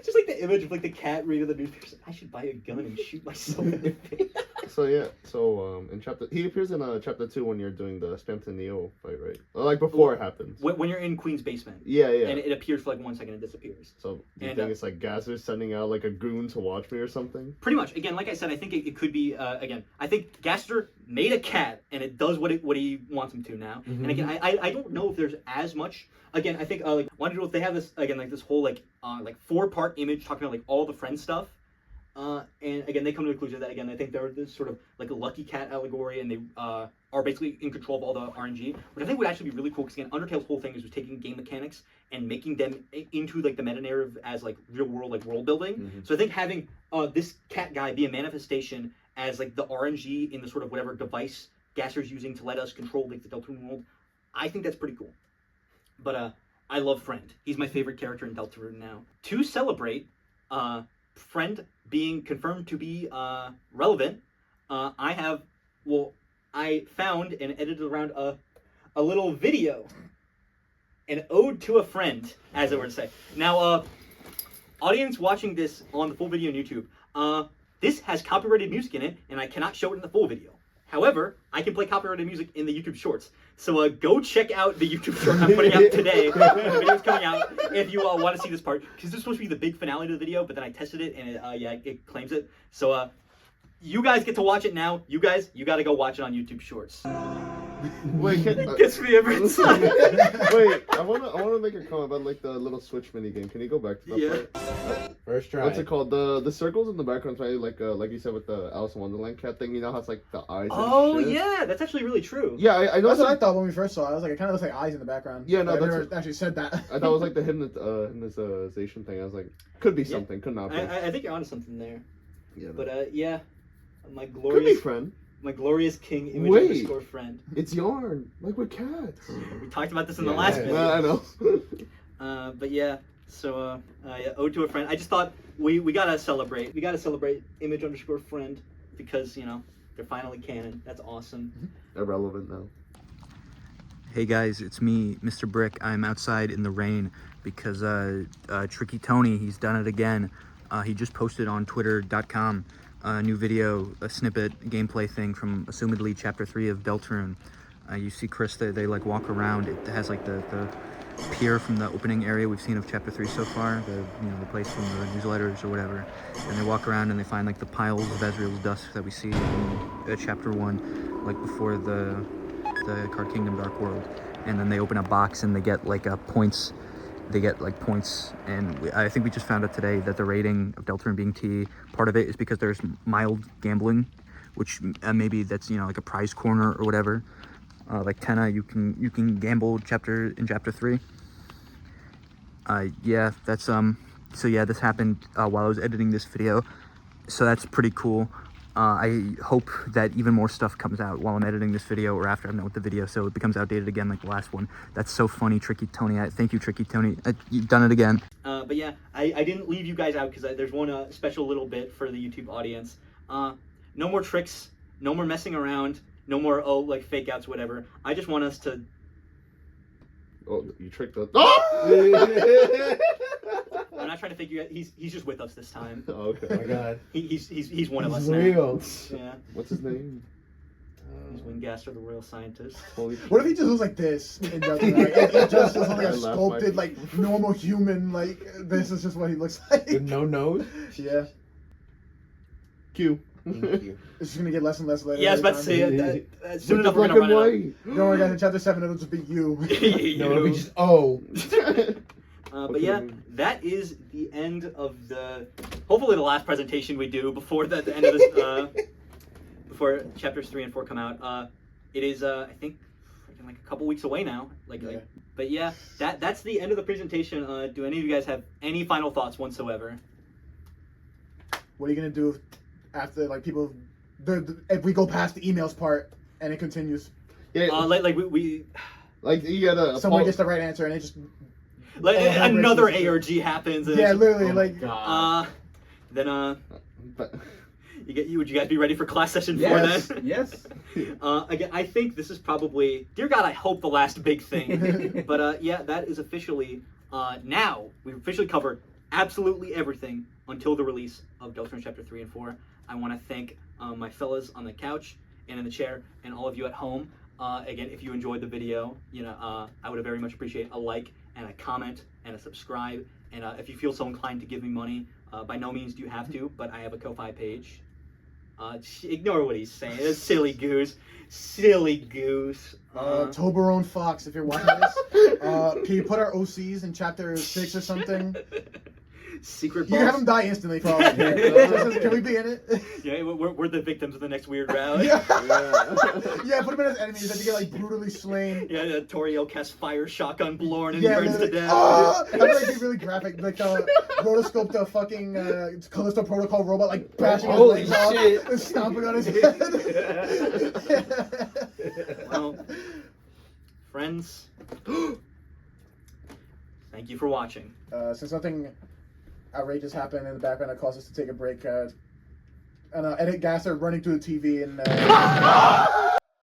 Just like the image of like the cat reading the newspaper. I should buy a gun and shoot myself in the face.
So yeah, in he appears in chapter 2 when you're doing the Spamton Neo fight, right? Or, like before it happens.
When you're in Queen's basement.
Yeah.
And it appears for like 1 second and disappears.
So do you think it's like Gaster sending out like a goon to watch me or something?
Pretty much. Again, like I said, I think it could be again. I think Gaster made a cat and it does what he wants him to now.
Mm-hmm.
And again, I don't know if there's as much. Again, I think like wanted to know if they have this again like this whole like 4-part image talking about like all the Friend stuff. And again, they come to the conclusion that again, I think they're this sort of like a lucky cat allegory, and they are basically in control of all the RNG, which I think would actually be really cool because again, Undertale's whole thing is just taking game mechanics and making them into like the meta narrative as like real world like world building.
Mm-hmm.
So I think having this cat guy be a manifestation as like the RNG in the sort of whatever device Gaster's using to let us control like the Deltarune world, I think that's pretty cool. But I love Friend. He's my favorite character in Deltarune now. To celebrate Friend being confirmed to be relevant, I found and edited around a little video, an ode to a friend, as it were to say. Now, audience watching this on the full video on YouTube, this has copyrighted music in it, and I cannot show it in the full video. However, I can play copyrighted music in the YouTube Shorts. So go check out the YouTube short I'm putting out today. The video's coming out if you want to see this part. Because this is supposed to be the big finale of the video, but then I tested it and it claims it. So you guys get to watch it now. You got to go watch it on YouTube Shorts.
Wait,
Gets me every time.
wait, I wanna make a comment about like the little Switch mini game. Can you go back to that part?
First try.
What's it called? The circles in the background, right? Like you said with the Alice in Wonderland cat thing. You know how it's like the eyes.
Oh
and shit?
yeah, that's actually really true.
Yeah, I know.
That's what I thought when we first saw it. I was like, it kind of looks like eyes in the background.
Yeah, no,
but I
that's
never actually said that.
I thought it was like the hypnotization thing. I was like, could be something, could not be.
I think you're onto something there.
Yeah,
But yeah, my
could be
glorious
friend.
My glorious king image
Wait.
underscore friend.
It's yarn, like with cats.
We talked about this in the
Yeah.
last video.
I know.
But yeah, so yeah, ode to a friend. I just thought we gotta celebrate. We gotta celebrate image underscore friend because they're finally canon. That's awesome.
Irrelevant now.
Hey guys, it's me, Mr. Brick. I'm outside in the rain because Tricky Tony, he's done it again. He just posted on twitter.com a new video, a snippet gameplay thing from assumedly chapter 3 of Deltarune. You see Chris, they like walk around. It has like the pier from the opening area we've seen of chapter 3 so far, the place from the newsletters or whatever. And they walk around and they find like the piles of Ezreal's dust that we see in chapter 1, like before the Card Kingdom Dark World. And then they open a box and they get like points. They get like points, and I think we just found out today that the rating of Deltarune being T, part of it is because there's mild gambling, which maybe that's like a prize corner or whatever. Like Tenna, you can gamble in chapter 3. Yeah, that's so yeah, this happened while I was editing this video, so that's pretty cool. I hope that even more stuff comes out while I'm editing this video or after I'm done with the video, so it becomes outdated again like the last one. That's so funny, Tricky Tony. Thank you, Tricky Tony. You've done it again.
But yeah, I didn't leave you guys out because there's one special little bit for the YouTube audience. No more tricks, no more messing around, no more like fake outs, whatever. I just want us to.
Oh, you tricked us. Oh!
I'm not trying to figure out. He's just with us this time.
Oh, okay.
Oh my god.
He's one of us
He's
now.
real.
Yeah.
What's his name?
He's Gaster, the royal scientist.
Holy
What if he just looks like this? And doesn't, like, it just looks like
I
a
laughed
sculpted,
my-
like normal human. Like this is just what he looks like.
With no nose?
Yeah,
Q.
Thank you.
it's just gonna get less and less later.
Yeah, I was about to say soon enough we're
Black
gonna
and
run
white.
Don't worry, guys. In chapter 7, it'll just be you.
it
No,
out.
it'll be just oh.
But yeah, that is the end of the. Hopefully, the last presentation we do before the end of this. Before chapters 3 and 4 come out. It is I think like a couple weeks away now.
Yeah.
But yeah, that's the end of the presentation. Do any of you guys have any final thoughts whatsoever?
What are you gonna do after like people? If we go past the emails part and it continues,
Yeah,
Like we
like you gotta.
someone gets the right answer and it just
like
Oh, that
another
breaks
ARG happens. And
yeah,
it's-
literally
Oh
like
God.
Then
But,
would you guys be ready for class session 4
Yes.
then?
Yes.
Again, I think this is probably, dear God, I hope the last big thing. But yeah, that is officially, now, we've officially covered absolutely everything until the release of Deltarune Chapter 3 and 4. I want to thank my fellas on the couch and in the chair and all of you at home. Again, if you enjoyed the video, I would very much appreciate a like and a comment and a subscribe. And if you feel so inclined to give me money, by no means do you have to, but I have a Ko-Fi page. Ignore what he's saying. It's silly goose. Silly goose.
Toblerone Fox, if you're watching this, can you put our OCs in chapter 6 or something?
Secret
You can have
boss.
them die instantly, probably. Can we be in it?
Yeah, we're the victims of the next weird round.
Yeah. Yeah, put them in as enemies that you get like brutally slain.
Yeah, Toriel casts fire shotgun Blorn and
Yeah,
he burns to
literally.
death.
Oh, that would like, be really graphic. Like rotoscope the fucking Callisto Protocol robot like bashing
Holy
his legs
shit.
off and stomping on his head.
Well, friends, thank you for watching.
Since nothing outrageous happened in the background that caused us to take a break, and edit Gaster running through the TV and